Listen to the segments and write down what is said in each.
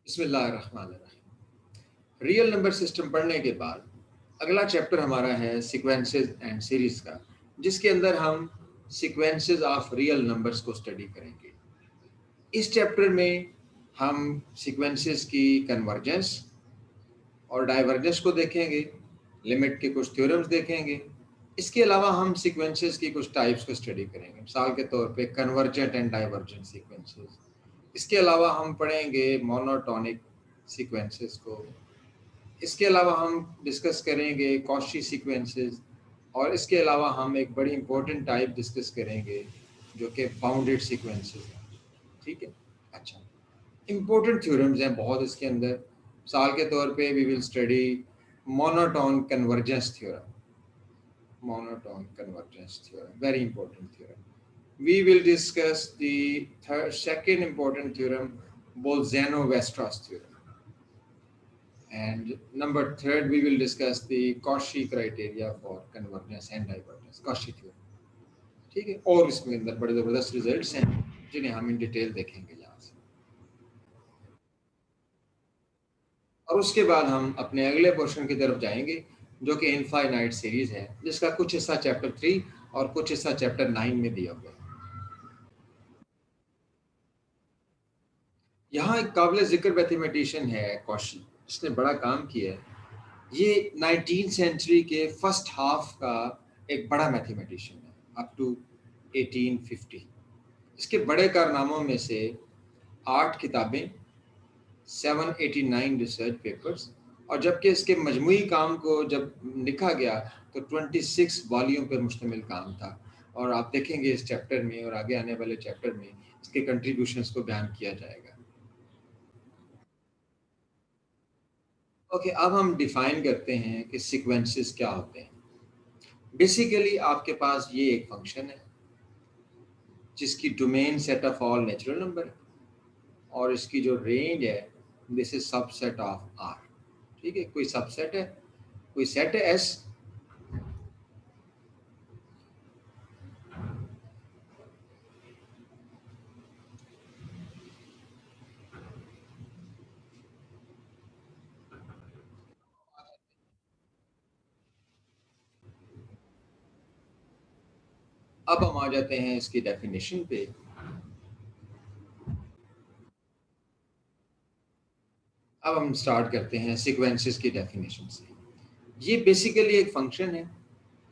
बिस्मिल्लाहिर्रहमानिर्रहीम। Real number system पढ़ने के बाद अगला चैप्टर हमारा है सीक्वेंसेस एंड सीरीज का, जिसके अंदर हम सीक्वेंसेस ऑफ रियल नंबर्स को स्टडी करेंगे। इस चैप्टर में हम सीक्वेंसेस की कन्वर्जेंस और डाइवर्जेंस को देखेंगे, लिमिट के कुछ थ्योरम्स देखेंगे। इसके अलावा हम सीक्वेंसेस की कुछ टाइप्स को स्टडी करेंगे, मिसाल के तौर पे कन्वर्जेंट एंड डाइवर्जेंट सीक्वेंसेस। इसके अलावा हम पढ़ेंगे मोनोटोनिक सीक्वेंसेस को। इसके अलावा हम डिस्कस करेंगे कॉशी सीक्वेंसेस, और इसके अलावा हम एक बड़ी इंपॉर्टेंट टाइप डिस्कस करेंगे जो कि बाउंडेड सीक्वेंसेस है। ठीक है, अच्छा, इंपॉर्टेंट थ्योरम्स हैं बहुत इसके अंदर। मिसाल के तौर पे we will study monotone convergence theorem. Monotone convergence theorem, very important theorem. We will discuss the second important theorem, Bolzano-Weierstrass theorem. And number third, we will discuss the Cauchy criteria for convergence and divergence, Cauchy theorem. ठीक है, और इसमें अंदर बड़े ज़बरदस्त results हैं जिन्हें हम इन डिटेल देखेंगे यहाँ से। और उसके बाद हम अपने अगले पोर्शन की तरफ जाएंगे जो कि इनफाइनाइट सीरीज है, जिसका कुछ हिस्सा चैप्टर 3 और कुछ हिस्सा चैप्टर 9 में दिया हुआ है। यहाँ एक काबिल जिक्र मैथमेटिशियन है कौशी, जिसने बड़ा काम किया है। ये 19th सेंचुरी के फर्स्ट हाफ का एक बड़ा मैथमेटिशियन है, अप टू 1850। इसके बड़े कारनामों में से 8 किताबें, 789 रिसर्च पेपर्स, और जबकि इसके मजमूई काम को जब लिखा गया तो 26 वॉल्यूम पर मुश्तमिल काम था। और आप देखेंगे इस चैप्टर में और आगे आने वाले चैप्टर में इसके कंट्रीब्यूशंस को बयान किया जाएगा। ओके, अब हम डिफाइन करते हैं कि सीक्वेंसेस क्या होते हैं। बेसिकली आपके पास ये एक फंक्शन है जिसकी domain set of all natural number है, और इसकी जो रेंज है this is subset of R. ठीक है, कोई सबसेट है, कोई सेट है एस। अब हम आ जाते हैं इसकी डेफिनेशन पे। अब हम स्टार्ट करते हैं सीक्वेंसेस की डेफिनेशन से। ये बेसिकली एक फंक्शन है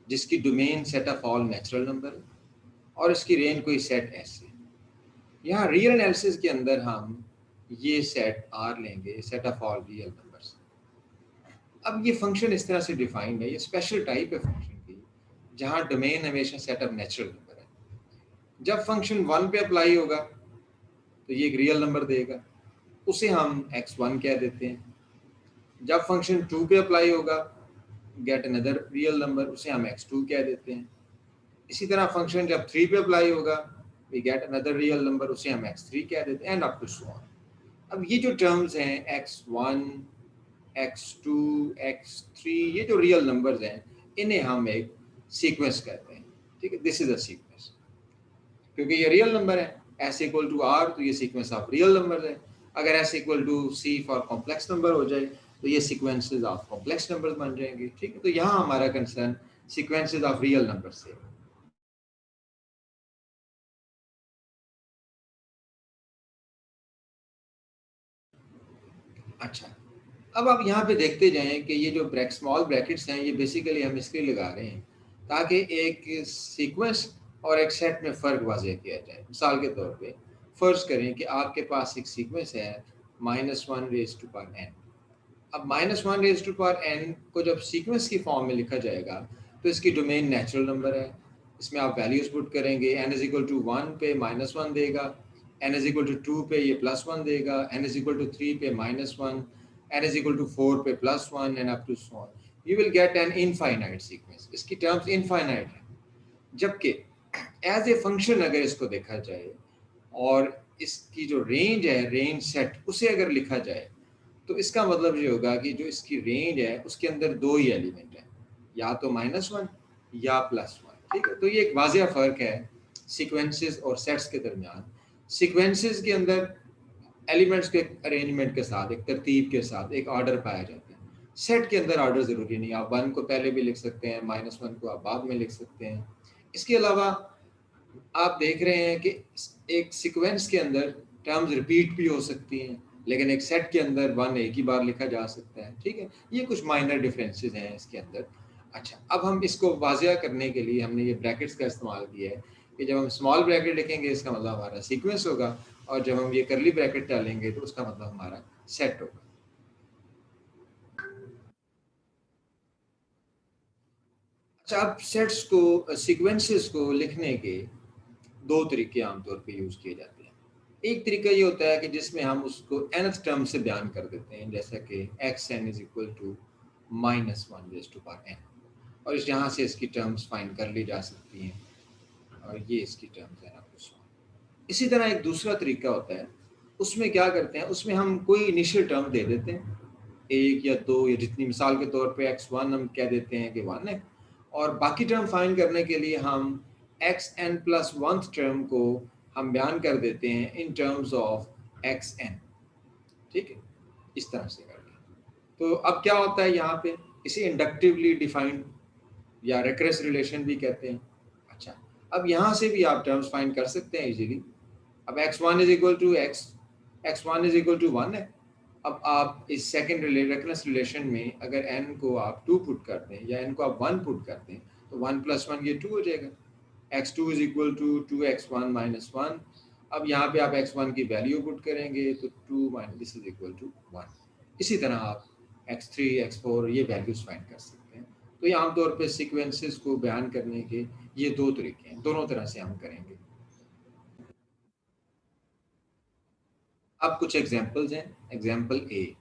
जिसकी domain set of all natural number है और इसकी रेंज कोई सेट एस है। यहाँ रियल एनालिसिस के अंदर हम ये सेट आर लेंगे, set of all real numbers. अब ये फंक्शन इस तरह से डिफाइंड है, ये स्पेशल टाइप है फंक्शन की जहाँ डोमेन हमेशा सेट ऑफ नेचुरल नंबर है। जब फंक्शन 1 पे अप्लाई होगा तो ये एक रियल नंबर देगा, उसे हम x1 कह देते हैं। जब फंक्शन 2 पे अप्लाई होगा, गेट अनदर रियल नंबर, उसे हम x2 कह देते हैं। इसी तरह फंक्शन जब 3 पे अप्लाई होगा, we get another real number, उसे हम x3 कह देते हैं, and up to so on. अब ये जो टर्म्स हैं x1, x2, x3, ये जो रियल नंबर्स हैं इन्हें हम एक सीक्वेंस कहते हैं। ठीक है, दिस इज अ सीक्वेंस। क्योंकि ये रियल नंबर है, s इक्वल टू r, तो ये सीक्वेंस ऑफ रियल नंबर है। अगर s equal to c for complex number हो जाए तो ये सीक्वेंसेस ऑफ कॉम्प्लेक्स नंबर्स बन जाएंगे। ठीक है, तो यहाँ हमारा concern sequences of real number से। अच्छा, अब आप यहाँ पे देखते जाएं कि ये जो स्मॉल ब्रैकेट्स हैं ये बेसिकली हम इसके लिए लगा रहे हैं ताकि एक सीक्वेंस और एक सेट में फ़र्क वाज़ेह किया जाए। मिसाल के तौर पे फ़र्ज़ करें कि आपके पास एक सीक्वेंस है -1⁻n। अब -1⁻n को जब सीक्वेंस की फॉर्म में लिखा जाएगा तो इसकी डोमेन नेचुरल नंबर है। इसमें आप वैल्यूज़ पुट करेंगे, n इज इक्वल टू 1 पे -1 देगा, n इज इक्वल टू 2 पे ये +1 देगा, n इज इक्वल टू 3 पे -1, n इज इक्वल टू 4 पे +1, and up to so on. You will get an infinite sequence. इसकी टर्म्स इनफाइनाइट है। जबकि एज ए फंक्शन अगर इसको देखा जाए और इसकी जो रेंज है, रेंज सेट, उसे अगर लिखा जाए तो इसका मतलब ये होगा कि जो इसकी रेंज है उसके अंदर दो ही एलिमेंट हैं, या तो -1 या +1। ठीक है, तो ये एक वाज़ेह फ़र्क है सीक्वेंसेस और सेट्स के दरमियान। सीक्वेंसेस के अंदर एलिमेंट्स के अरेंजमेंट के साथ, एक तरतीब के साथ एक ऑर्डर पाया जाता है। सेट के अंदर ऑर्डर ज़रूरी नहीं, आप 1 को पहले भी लिख सकते हैं, -1 को आप बाद में लिख सकते हैं। इसके अलावा आप देख रहे हैं कि एक सीक्वेंस के अंदर टर्म्स रिपीट भी हो सकती हैं, लेकिन एक सेट के अंदर 1 एक ही बार लिखा जा सकता है, ठीक है? ये कुछ माइनर डिफरेंसेस हैं इसके अंदर। अच्छा, अब हम इसको वाज़िया करने के लिए हमने ये ब्रैकेट्स का इस्तेमाल किया है कि जब हम स्मॉल ब्रैकेट लिखेंगे इसका मतलब हमारा सीक्वेंस होगा, और जब हम ये कर्ली ब्रैकेट डालेंगे तो उसका मतलब हमारा सेट होगा। अच्छा, अब सेट्स को, सीक्वेंसेस को लिखने के 2 तरीके आमतौर पे यूज़ किए जाते हैं। एक तरीका ये होता है कि जिसमें हम उसको nth टर्म से बयान कर देते हैं, जैसा कि xn is equal to -1 raise to power n, और इस यहाँ से इसकी टर्म्स फाइंड कर ली जा सकती हैं, और ये इसकी टर्म्स हैं आपको सॉल्व। इसी तरह एक दूसरा तरीका होता है, उसमें क्या करते हैं, उसमें हम कोई इनिशियल टर्म दे देते हैं, 1 या 2 या जितनी, मिसाल के तौर पे x1 हम कह देते हैं कि 1 है, और बाकी टर्म फाइंड करने के लिए हम xn प्लस 1th टर्म को हम बयान कर देते हैं इन टर्म्स ऑफ xn, ठीक है? इस तरह से करके। तो अब क्या होता है यहाँ पे, इसे इंडक्टिवली डिफाइंड या रेकरेंस रिलेशन भी कहते हैं। अच्छा, अब यहाँ से भी आप टर्म्स फाइंड कर सकते हैं इजीली। अब x1 is equal to x1 is equal to 1 है। अब आप इस सेकंड रेकरेंस रिलेशन में अगर n को आप 2 पुट कर दें या n को आप 1 पुट कर दें, तो 1 प्लस 1 ये 2 हो जाएगा। x2 is equal to 2x1 minus 1। अब यहाँ पे आप x1 की वैल्यू पुट करेंगे तो 2 minus this is equal to 1। इसी तरह आप x3 x4 ये वैल्यूज फाइंड कर सकते हैं। तो ये आमतौर पे सीक्वेंसेस को बयान करने के ये 2 तरीके हैं, दोनों तरह से हम करेंगे। अब कुछ एग्जांपल्स हैं। Example A,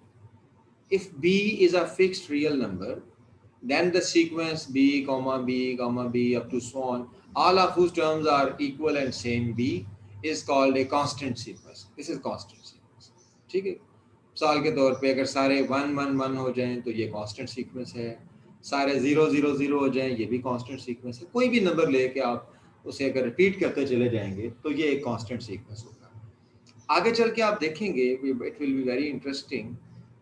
if b is a fixed real number, then the sequence b comma b comma b up to so on, all of whose terms are equal and same b, is called a constant sequence. This is constant sequence, ठीक है? मिसाल के तौर पे अगर सारे 1 1 1 हो जाएं तो ये कांस्टेंट सीक्वेंस है, सारे 0 0 0 हो जाएं ये भी कांस्टेंट सीक्वेंस है। कोई भी नंबर लेके आप उसे अगर रिपीट करते चले जाएंगे तो ये एक कांस्टेंट सीक्वेंस होगा। आगे चल के आप देखेंगे, it will be very interesting,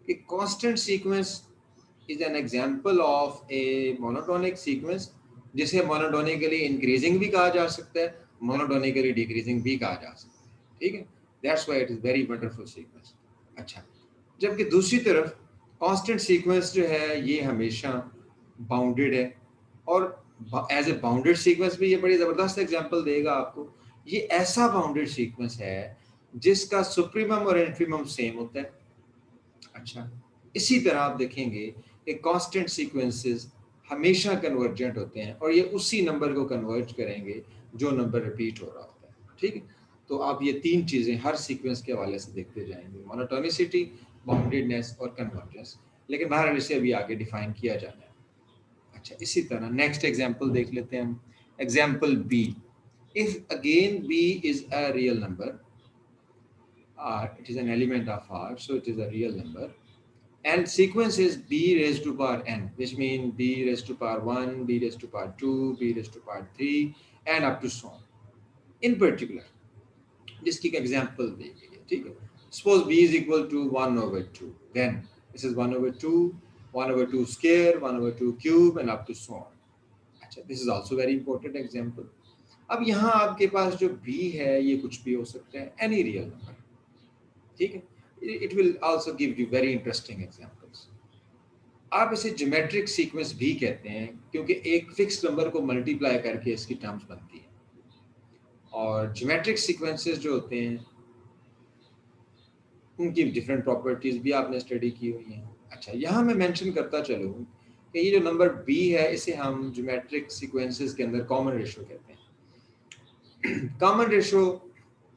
कि constant sequence is an example of a monotonic sequence, जिसे मोनोटोनिकली इंक्रीजिंग भी कहा जा सकता है, मोनोटोनिकली डिक्रीजिंग भी कहा जा सकता है, ठीक है? That's why it is very wonderful sequence. अच्छा, जबकि दूसरी तरफ कांस्टेंट सीक्वेंस जो है ये हमेशा बाउंडेड है, और एज ए बाउंडेड सीक्वेंस भी ये बड़ी ज़बरदस्त एग्जांपल देगा आपको। ये ऐसा बाउंडेड सीक्वेंस है जिसका सुप्रीमम और इन्फीमम सेम होता है। अच्छा, इसी तरह आप देखेंगे कि कांस्टेंट सीक्वेंसेस हमेशा कन्वर्जेंट होते हैं, और ये उसी नंबर को कन्वर्ज करेंगे जो नंबर रिपीट हो रहा होता है, ठीक है? तो आप ये 3 चीज़ें हर सीक्वेंस के हवाले से देखते जाएंगे, मोनोटोनिसिटी, बाउंडेडनेस और कन्वर्जेंस। लेकिन बहरहाल इसे अभी आगे डिफाइन किया जाना है। अच्छा, इसी तरह नेक्स्ट एग्जांपल देख लेते हैं हम। Example B, if again B is a real number, it is an element of R, so it is a real number. And sequence is b raised to power n, which means b raised to power 1, b raised to power 2, b raised to power 3, and up to so on. In particular, जिसकी example दी गई है, ठीक है? Suppose b is equal to 1 over 2. Then this is 1 over 2, 1 over 2 square, 1 over 2 cube, and up to so on. अच्छा, this is also very important example. अब यहाँ आपके पास जो b है ये कुछ भी हो सकता है, any real number, ठीक है? It will also give you very interesting examples. आप इसे ज्योमेट्रिक सीक्वेंस भी कहते हैं क्योंकि एक फिक्स नंबर को मल्टीप्लाई करके इसकी टर्म्स बनती है, और ज्योमेट्रिक सीक्वेंसेस जो होते हैं उनकी डिफरेंट प्रॉपर्टीज भी आपने स्टडी की हुई हैं। अच्छा, यहाँ मैं मेंशन करता चलूँ कि ये जो नंबर b है इसे हम ज्योमेट्रिक सीक्वेंसेस के अंदर कॉमन रेशो कहते हैं। कॉमन रेशो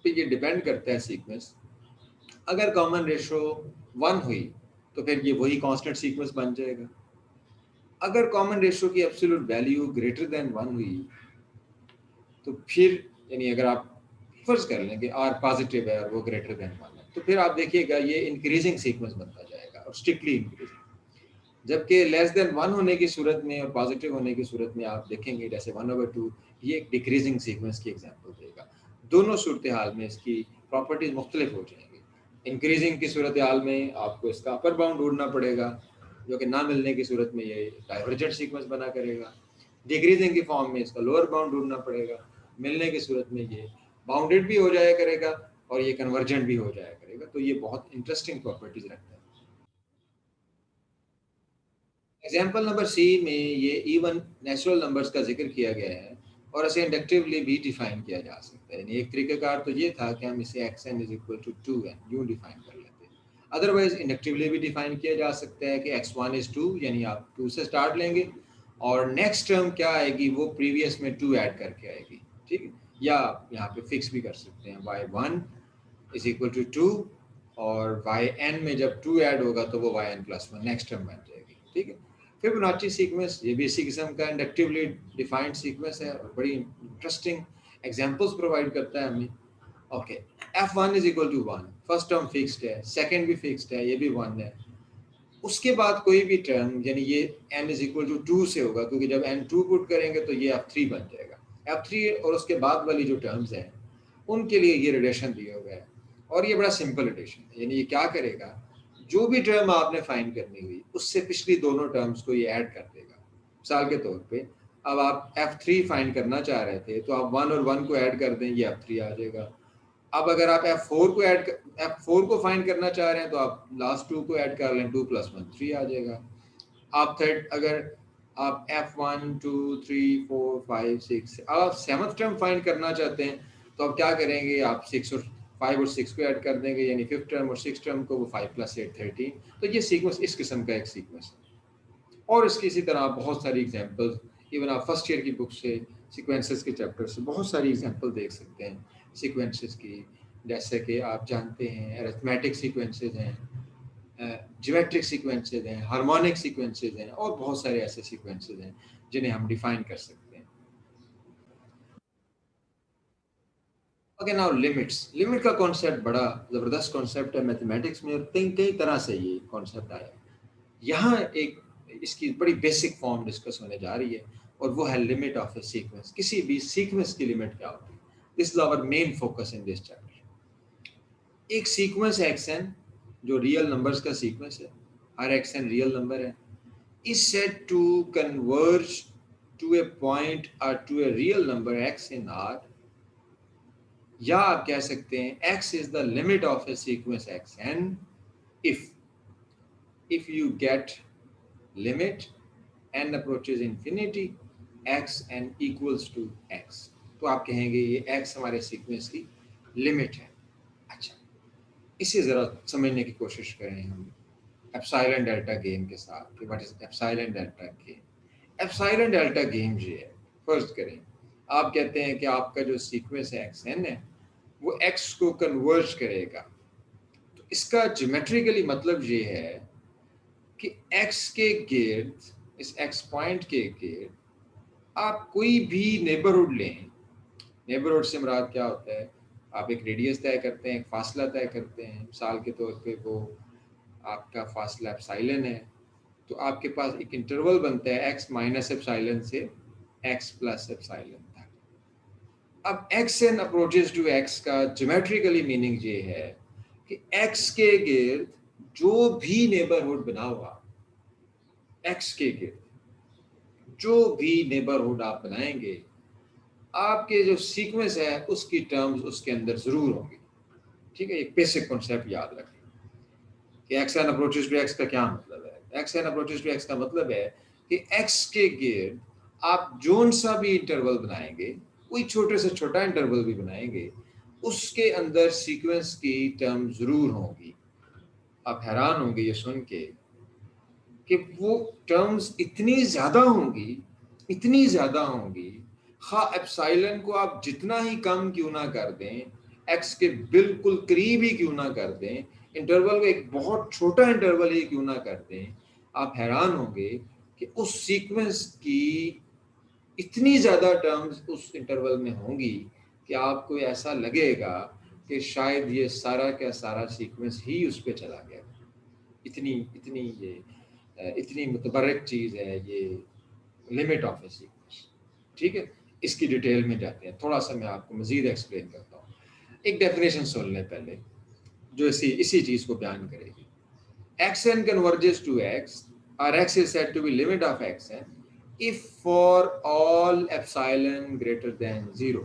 पे ये डिपेंड करता है सीक्वेंस। अगर कॉमन रेशो 1 हुई तो फिर ये वही कांस्टेंट सीक्वेंस बन जाएगा। अगर कॉमन रेशो की एब्सोल्यूट वैल्यू ग्रेटर देन 1 हुई तो फिर, यानी अगर आप फर्ज कर लें कि r पॉजिटिव है और वो ग्रेटर देन 1 है, तो फिर आप देखिएगा ये इंक्रीजिंग सीक्वेंस बनता जाएगा, और स्ट्रिक्टली इंक्रीजिंग। जबकि लेस देन 1 होने की सूरत में और पॉजिटिव होने की सूरत में आप देखेंगे जैसे 1/2 ये एक डिक्रीजिंग सीक्वेंस की एग्जांपल देगा। दोनों सूरत हाल में इसकी प्रॉपर्टीज मुख्तलिफ हो जाएंगी। इंक्रीजिंग की सूरत हाल में आपको इसका अपर बाउंड ढूंढना पड़ेगा, जो कि ना मिलने की सूरत में ये डाइवर्जेंट सीक्वेंस बना करेगा। डिक्रीजिंग की फॉर्म में इसका लोअर बाउंड ढूंढना पड़ेगा, मिलने की सूरत में ये बाउंडेड भी हो जाया करेगा और ये कन्वर्जेंट भी हो जाया करेगा। तो ये बहुत इंटरेस्टिंग प्रॉपर्टीज रखता है। एग्जाम्पल नंबर सी में ये इवन नेचुरल नंबर्स का जिक्र किया गया है और इसे इंडक्टिवली भी डिफाइन किया जा सकता है। यानी एक तरीकाकार तो ये था कि हम इसे x n is equal to 2n यूँ डिफाइन कर लेते हैं। अदरवाइज इंडक्टिवली भी डिफाइन किया जा सकता है कि x1 इज 2, यानी आप 2 से स्टार्ट लेंगे और नेक्स्ट टर्म क्या आएगी वो प्रीवियस में 2 ऐड करके आएगी, ठीक है। या आप यहाँ पे फिक्स भी कर सकते हैं y1 इज इक्वल टू 2 और yn में जब 2 ऐड होगा तो वो yn प्लस 1 नेक्स्ट टर्म बन जाएगी, ठीक है। फिबोनाची सीक्वेंस ये भी इसी किस्म का इंडक्टिवली डिफाइंड सीक्वेंस है और बड़ी इंटरेस्टिंग एग्जांपल्स प्रोवाइड करता है हमें। Okay, f1 is equal to 1, first term fixed है, सेकंड भी फिक्स्ड है, ये भी 1 है। उसके बाद कोई भी टर्म यानी ये n इज इक्वल टू 2 से होगा, क्योंकि जब n 2 पुट करेंगे तो ये f3 बन जाएगा। f3 और उसके बाद वाली जो टर्म्स हैं उनके लिए ये रिलेशन दिया हुआ है और ये बड़ा सिंपल रिलेशन है। यानी ये क्या करेगा, जो भी टर्म आपने फाइंड करनी हुई उससे पिछली दोनों टर्म्स को ये ऐड कर देगा। मिसाल के तौर पे अब आप f3 फाइंड करना चाह रहे थे तो आप 1 और 1 को ऐड कर दें, ये f3 आ जाएगा। अब अगर आप f4 को फाइंड करना चाह रहे हैं तो आप लास्ट 2 को ऐड कर लें, 2 + 1 3 आ जाएगा। आप थर्ड अगर आप f1 2 3 4 5 6 आप सेवंथ टर्म फाइंड करना चाहते हैं तो आप क्या करेंगे, आप 6 और 5 और 6 को ऐड कर देंगे, यानी फिफ्थ टर्म और सिक्स टर्म को, वो 5 + 8 13। तो ये सीक्वेंस इस किस्म का एक सीक्वेंस है और इसकी इसी तरह बहुत सारी एग्जांपल्स, इवन आप फर्स्ट ईयर की बुक से सीक्वेंसेस के चैप्टर से बहुत सारी एग्जांपल देख सकते हैं सीक्वेंसेस की। जैसे कि आप जानते हैं अरिथमेटिक सीक्वेंसेस हैं, ज्योमेट्रिक सीक्वेंसेस हैं, हार्मोनिक सीक्वेंसेस हैं और बहुत सारे ऐसे सीक्वेंसेस हैं जिन्हें हम डिफाइन कर सकते हैं। Okay, now limits. लिमिट का कॉन्सेप्ट बड़ा ज़बरदस्त कॉन्सेप्ट है मैथमेटिक्स में और कई कई तरह से ये कॉन्सेप्ट आया। यहाँ एक इसकी बड़ी बेसिक फॉर्म डिस्कस होने जा रही है और वो है लिमिट ऑफ ए सीक्वेंस। किसी भी सीक्वेंस की लिमिट क्या होती है, this is our main focus in this chapter. एक सीक्वेंस xn जो रियल नंबर्स का सीक्वेंस है, हर xn रियल नंबर है, is said to converge to a point or to a real number x in R, या आप कह सकते हैं x is the limit of a sequence xn if you get limit n approaches infinity x n equals to x। तो आप कहेंगे ये x हमारे सीक्वेंस की लिमिट है। अच्छा, इसे ज़रा समझने की कोशिश करें हम एप्सिलॉन डेल्टा गेम के साथ कि what is epsilon delta game. Epsilon delta game ये है, फर्स्ट करें आप कहते हैं कि आपका जो सीक्वेंस है xn है वो x को कन्वर्ज करेगा। तो इसका ज्योमेट्रिकली मतलब ये है कि x के गिर्द, इस x पॉइंट के गिर्द आप कोई भी नेबरहुड लें। नेबरहुड से मुराद क्या होता है, आप एक रेडियस तय करते हैं, एक फासला तय करते हैं। मिसाल के तौर पे वो आपका फासला एप्सिलॉन है तो आपके पास एक इंटरवल बनता है x माइनस एप्सिलॉन से x प्लस एप्सिलॉन तक। अब xn अप्रोचेस टू x का ज्योमेट्रिकली मीनिंग ये है कि x के गिर्द जो भी नेबरहुड बना हुआ, x के गिर्द जो भी नेबरहुड आप बनाएंगे, आपके जो सीक्वेंस है उसकी टर्म्स उसके अंदर जरूर होंगी। ठीक है, एक बेसिक कॉन्सेप्ट याद रखें कि xn अप्रोचेस टू x का क्या मतलब है। xn अप्रोचेस टू x का मतलब है कि x के गिर्द आप जोन सा भी इंटरवल बनाएंगे, कोई छोटे से छोटा इंटरवल भी बनाएंगे, उसके अंदर सीक्वेंस की टर्म जरूर होंगी। आप हैरान होंगे ये सुन के कि वो टर्म्स इतनी ज्यादा होंगी, इतनी ज्यादा होंगी, खा एप्सिलॉन को आप जितना ही कम क्यों ना कर दें, x के बिल्कुल करीब ही क्यों ना कर दें, इंटरवल को एक बहुत छोटा इंटरवल ही क्यों ना कर दें, आप हैरान होंगे कि उस सीक्वेंस की इतनी ज़्यादा टर्म्स उस इंटरवल में होंगी कि आपको ऐसा लगेगा कि शायद ये सारा का सारा सीक्वेंस ही उस पर चला गया। इतनी इतनी ये इतनी मुतबरक चीज़ है ये लिमिट ऑफ ए सीक्वेंस। ठीक है, इसकी डिटेल में जाते हैं, थोड़ा सा मैं आपको मज़ीद एक्सप्लेन करता हूँ। एक डेफिनेशन सुन लें पहले। जो इसी चीज को बयान करेगी। xn converges to x or x is said to be limit of xn if for all epsilon greater than 0,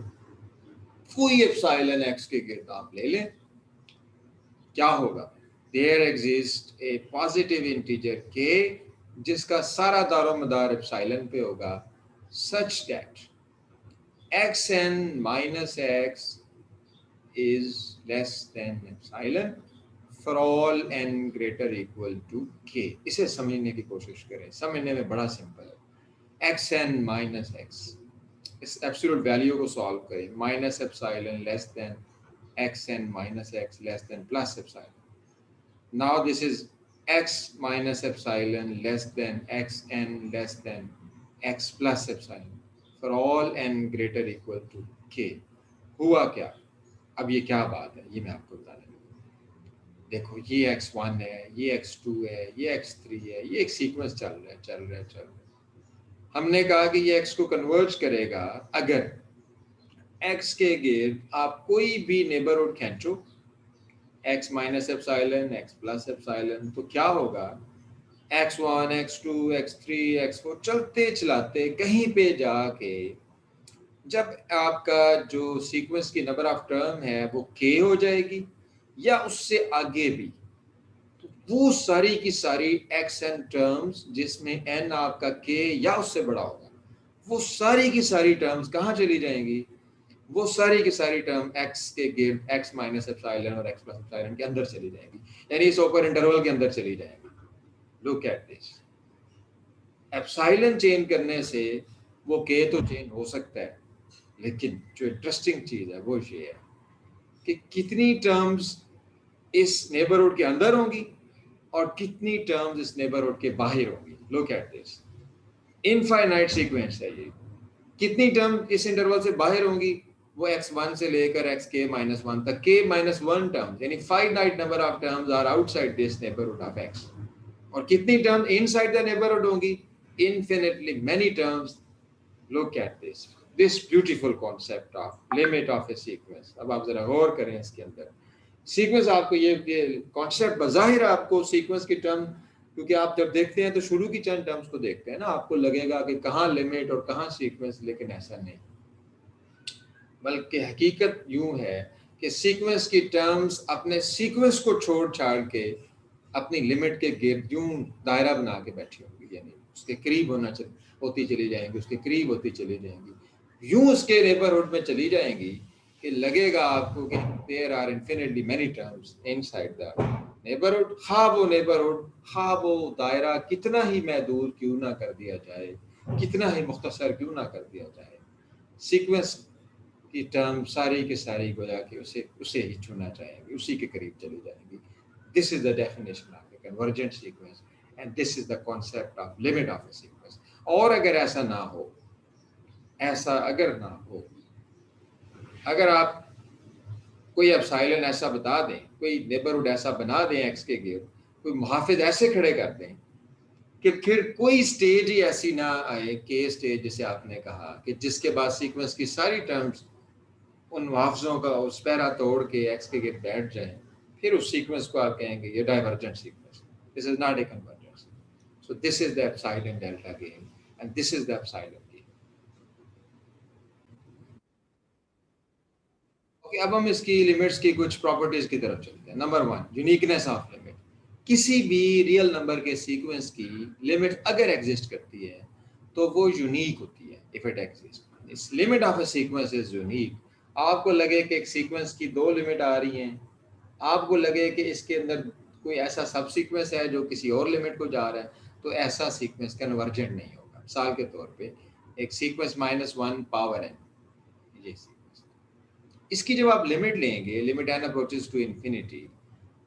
कोई एप्सिलॉन x के गिर्द आप ले लें, क्या होगा? There exist a positive integer k जिसका सारा दारोमदार एप्सिलॉन पे होगा, such that xn minus x is less than epsilon for all n greater equal to k। इसे समझने की कोशिश करें, समझने में बड़ा सिंपल है। xn minus x, इस एब्सोल्यूट वैल्यू को सॉल्व करें, minus epsilon less than xn minus x less than plus epsilon। Now this is x minus epsilon less than xn less than x plus epsilon for all n greater equal to k। हुआ क्या? अब ये क्या बात है, ये मैं आपको बता दूं। देखो ये x1 है, ये x2 है, ये x3 है, ये एक सीक्वेंस चल रहा है। हमने कहा कि ये x को कन्वर्ज करेगा अगर x के गिर्द आप कोई भी नेबरहुड खींचो, x minus epsilon, x plus epsilon, तो क्या होगा? x1, x2, x3, x4 चलते चलाते कहीं पे जाके जब आपका जो सीक्वेंस की नंबर ऑफ टर्म है वो k हो जाएगी या उससे आगे भी, तो वो सारी की सारी xn टर्म्स जिसमें n आपका k या उससे बड़ा होगा, वो सारी की सारी टर्म्स कहाँ चली जाएंगी? वो सारी की सारी टर्म x के गिर्द x माइनस एप्सिलॉन और x प्लस एप्सिलॉन के अंदर चली जाएंगी, यानी इस ओपन इंटरवल के अंदर चली जाएंगी। Look at this, epsilon change करने से वो k तो चेंज हो सकता है, लेकिन जो इंटरेस्टिंग चीज है वो ये है कि कितनी टर्म्स इस नेबरहुड के अंदर होंगी और कितनी टर्म्स इस नेबरहुड के बाहर होंगी। Look at this, infinite sequence है ये। कितनी टर्म इस इंटरवल से बाहर होंगी? वो x1 से लेकर xk-1 तक k-1 टर्म्स, यानी finite number of terms are outside this neighbourhood of x। और कितनी टर्म इनसाइड द नेबरहुड होंगी? Infinitely many terms. Look at this beautiful concept of limit of a sequence. अब आप जरा गौर करें इसके अंदर। सीक्वेंस आपको ये कॉन्सेप्ट बज़ाहिर आपको सीक्वेंस की टर्म, क्योंकि आप जब देखते हैं तो शुरू की चंद टर्म्स को देखते हैं ना, आपको लगेगा कि कहाँ लिमिट और कहाँ सीक्वेंस, लेकिन ऐसा नहीं, बल्कि हकीकत यूं है कि सीक्वेंस की टर्म्स अपने सीक्वेंस को छोड़ छाड़ के अपनी लिमिट के गिर्द यूं दायरा बना के बैठी होंगी, यानी उसके करीब होती चली जाएंगी, उसके करीब होती चली जाएंगी, यूं उसके नेबरहुड में चली जाएंगी कि लगेगा आपको कि there are infinitely many terms inside the neighbourhood. खा वो दायरा कितना ही महदूद क्यों ना कर दिया जाए, कितना ही मुख्तसर क्यों ना कर दिया जाए, सीक्वेंस की टर्म सारी की सारी गोया कि उसे ही चुना चाहेंगे, उसी के करीब चली जाएंगी। This is the definition of A convergent sequence and this is the concept of limit of a sequence. और अगर ऐसा ना हो, अगर आप कोई एप्सिलॉन ऐसा बता दें, कोई नेबरहुड ऐसा बना दें एक्स के गिर्द, कोई मुहाफिज ऐसे खड़े कर दें कि फिर कोई स्टेज ही ऐसी ना आए, के स्टेज जिसे आपने कहा, कि जिसके बाद सीक्वेंस की सारी टर्म्स उन मुहाफिजों का उस पैरा तोड़ के एक्स के गिर्द बैठ जाए, फिर उस सीक्वेंस को आप कहेंगे ये divergent sequence. This is not a convergent. So this is the epsilon delta game and this is the epsilon game. Okay, अब हम इसकी लिमिट्स की कुछ प्रॉपर्टीज की तरफ चलते हैं। Number 1, uniqueness of limit. किसी भी रियल नंबर के सीक्वेंस की लिमिट अगर एग्जिस्ट करती है तो वो यूनिक होती है। इफ इट एग्जिस्ट, इस limit of a sequence is unique. आपको लगे कि एक सीक्वेंस की 2 लिमिट आ रही हैं, आपको लगे कि इसके अंदर कोई ऐसा सब सीक्वेंस है जो किसी और लिमिट को जा रहा है, तो ऐसा सीक्वेंस कन्वर्जेंट नहीं होगा। मिसाल के तौर पे एक सीक्वेंस -1 पावर n, ये सीक्वेंस, इसकी जब आप लिमिट लेंगे, limit n approaches to infinity,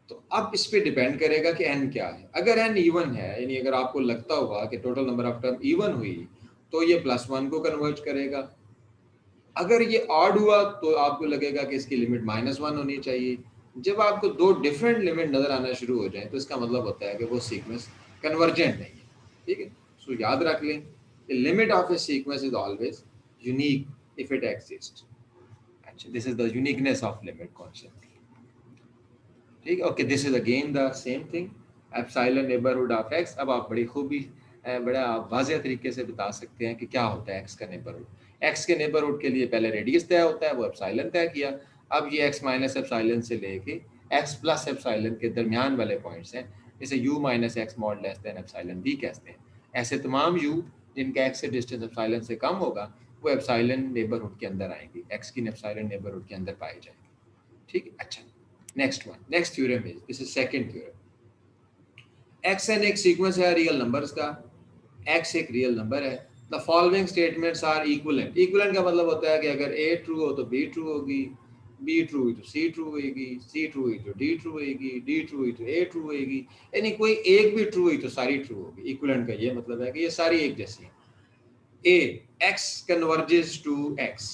तो अब इस पे डिपेंड करेगा कि n क्या है। अगर n इवन है, यानी अगर आपको लगता हुआ कि total number of term even हुई, तो ये +1 को कन्वर्ट करेगा। अगर ये ऑड हुआ तो आपको लगेगा कि इसकी लिमिट -1 होनी चाहिए। जब आपको 2 डिफरेंट लिमिट नजर आना शुरू हो जाए तो इसका मतलब होता है कि वो सीक्वेंस कन्वर्जेंट नहीं है। ठीक है, सो याद रख लें कि limit of a sequence is always unique if it exist. अच्छा, this is the uniqueness of limit concept. ठीक है, okay, this is again the same thing, epsilon neighbourhood of x. अब आप बड़ी खूबी बड़ा वाज़ेह तरीके से बता सकते हैं कि क्या होता है एक्स का नेबरहुड। एक्स के नेबरहुड के लिए पहले रेडियस तय होता है, वो एप्सिलॉन तय किया। अब ये एक्स माइनस एप्सिलॉन से लेके एक्स प्लस एप्सिलॉन के दरमियान वाले पॉइंट्स हैं, इसे u minus x mod less than epsilon b कहते हैं। ऐसे तमाम यू जिनका एक्स से डिस्टेंस एप्सिलॉन से कम होगा वो एप्सिलॉन नेबरहुड के अंदर आएंगी, एक्स की एप्सिलॉन नेबरहुड के अंदर पाई जाएगी। ठीक है, अच्छा, next one, next theorem is, this is second theorem. X n एक सीक्वेंस है रियल नंबर्स का, एक्स एक रियल नंबर है। The following statements are equivalent. Equivalent का मतलब होता है कि अगर ए ट्रू हो तो बी ट्रू होगी, बी ट्रू हुई तो सी ट्रू होगी, सी ट्रू हुई तो डी ट्रू होगी, डी ट्रू हुई तो ए ट्रू होगी, यानी कोई एक भी ट्रू हुई तो सारी ट्रू होगी। इक्विवेलेंट का ये मतलब है कि ये सारी एक जैसी हैं। A x converges to x,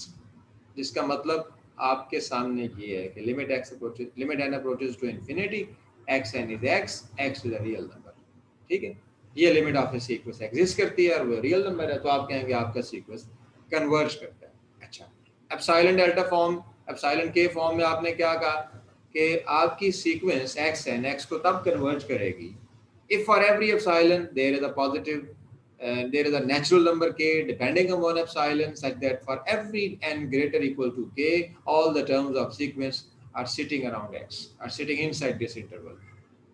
जिसका मतलब आपके सामने ये है कि limit x approaches, limit n approaches to infinity, x n is x, x is a real number. ठीक है, ये limit of a sequence exist करती है और वो रियल नंबर है, तो आप कहेंगे आपका सीक्वेंस कन्वर्ज करता है। अच्छा, एप्सिलॉन डेल्टा फॉर्म, एप्सिलॉन के फॉर्म में आपने क्या कहा कि आपकी सीक्वेंस एक्स एन एक्स को तब कन्वर्ज करेगी if for every epsilon there is a positive there is a natural number k depending upon epsilon, such that for every n greater equal to k all the terms of sequence are sitting around x, are sitting inside this interval,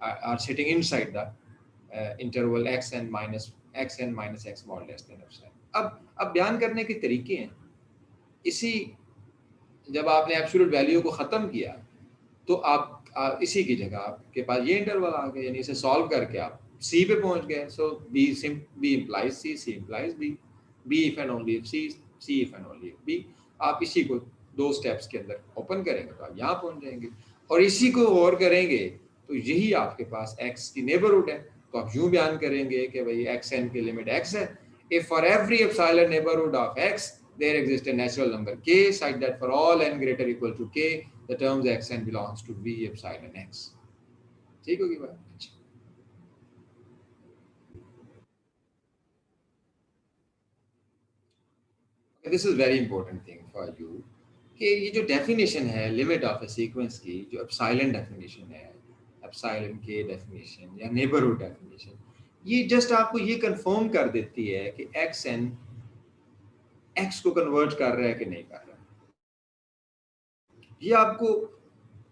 are sitting inside the interval x n minus x mod less than epsilon। अब बयान करने के तरीके हैं इसी, जब आपने absolute value को ख़त्म किया तो आप इसी की जगह आपके पास ये इंटरवल आ गए, यानी इसे सॉल्व करके आप सी पे पहुंच गए। So B implies C, C implies B if and only if C if and only if B. आप इसी को दो स्टेप्स के अंदर ओपन करेंगे तो आप यहाँ पहुंच जाएंगे, और इसी को और करेंगे तो यही आपके पास एक्स की नेबरहुड है। तो आप यूं बयान करेंगे कि भाई एक्स एन की लिमिट एक्स है, if for every epsilon neighborhood of x there exists a natural number k such that for all n greater equal to k the terms x n belongs to v epsilon x। ठीक होगी बात? अच्छा, this is very important thing for you कि ये जो definition है limit of a sequence की, जो एप्सिलॉन डेफिनेशन है, एप्सिलॉन के डेफिनेशन या नेबरहुड डेफिनेशन, ये जस्ट आपको ये कंफर्म कर देती है कि एक्स एन एक्स को कन्वर्ट कर रहा है कि नहीं कर रहा है। ये आपको,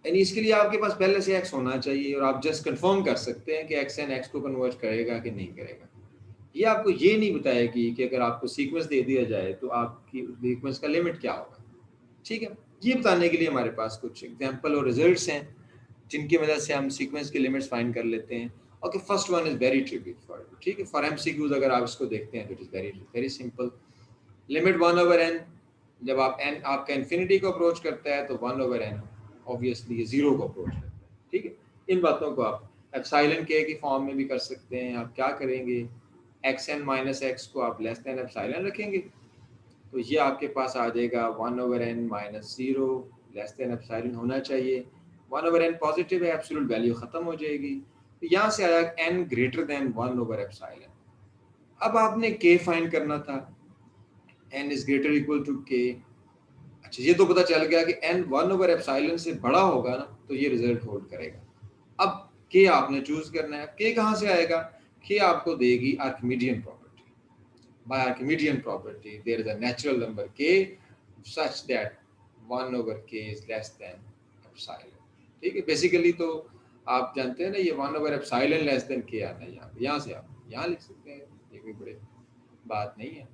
यानी इसके लिए आपके पास पहले से एक्स होना चाहिए और आप जस्ट कंफर्म कर सकते हैं कि एक्स एन एक्स को कन्वर्ट करेगा कि नहीं करेगा। ये आपको ये नहीं बताएगी कि अगर आपको सीक्वेंस दे दिया जाए तो आपकी सीक्वेंस का लिमिट क्या होगा। ठीक है, ये बताने के लिए हमारे पास कुछ एग्जांपल और रिजल्ट्स हैं जिनकी वजह से हम सीक्वेंस के लिमिट्स फाइंड कर लेते हैं। Okay, first one is very trivial for, ठीक है, फॉर एमसीक्यूज अगर आप इसको देखते हैं तो it is very very simple. Limit 1/n, जब आप n आपका इन्फिनिटी को अप्रोच करता है तो 1/n ऑब्वियसली ये जीरो को अप्रोच करता है। ठीक है, इन बातों को आप एप्सिलॉन के की फॉर्म में भी कर सकते हैं। आप क्या करेंगे, एक्स एन माइनस एक्स को आप लेस देन एप्सिलॉन रखेंगे तो ये आपके पास आ जाएगा 1/n minus zero less than epsilon होना चाहिए। 1/n पॉजिटिव है, एब्सोल्यूट वैल्यू खत्म हो जाएगी, तो यहाँ से आया n ग्रेटर देन 1/एप्सिलॉन। अब आपने k फाइंड करना था, n is greater equal to k। अच्छा, ये तो पता चल गया कि n 1/एप्सिलॉन से बड़ा होगा ना तो ये रिजल्ट होल्ड करेगा। अब k आपने चूज करना है, k कहाँ से आएगा, k आपको देगी Archimedean property. By Archimedean property there is a natural number k such that 1/k is less than epsilon. ठीक है, बेसिकली तो आप जानते हैं ना ये 1/एप्सिलॉन लेस देन k आता है यहाँ पे, यहाँ से आप यहाँ लिख सकते हैं, ये कोई बड़ी बात नहीं है।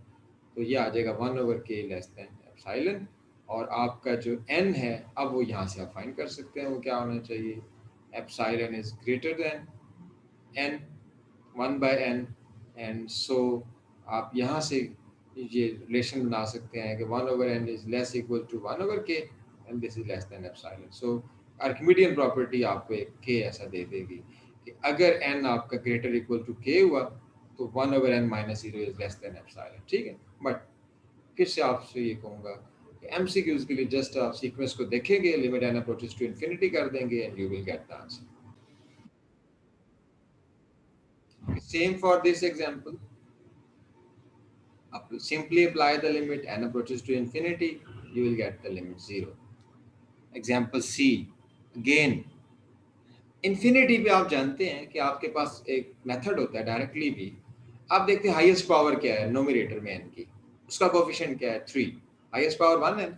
तो ये आ जाएगा 1/k लेस देन एप्सिलॉन, और आपका जो n है अब वो यहाँ से आप फाइंड कर सकते हैं, वो क्या होना चाहिए, epsilon is greater then n 1/n, and so आप यहाँ से ये रिलेशन बना सकते हैं कि 1/n is less equal to 1/k and this is less than epsilon. So Archimedean property आपको एक k ऐसा दे देगी कि अगर n आपका ग्रेटर इक्वल टू k हुआ तो 1/n minus zero is less than epsilon. ठीक है, बट फिर से आपसे ये कहूँगा कि एमसीक्यूज के लिए जस्ट आप सीक्वेंस को देखेंगे, limit n approaches to infinity कर देंगे and you will get the answer. Same for this example, simply apply the limit n approaches to infinity, you will get the limit 0. Example C, again infinity पे आप जानते हैं कि आपके पास एक method होता है डायरेक्टली भी, आप देखते हैं हाईएस्ट पावर क्या है नोमिनेटर में n की, उसका कोफिशिएंट क्या है 3, हाईएस्ट पावर 1 है,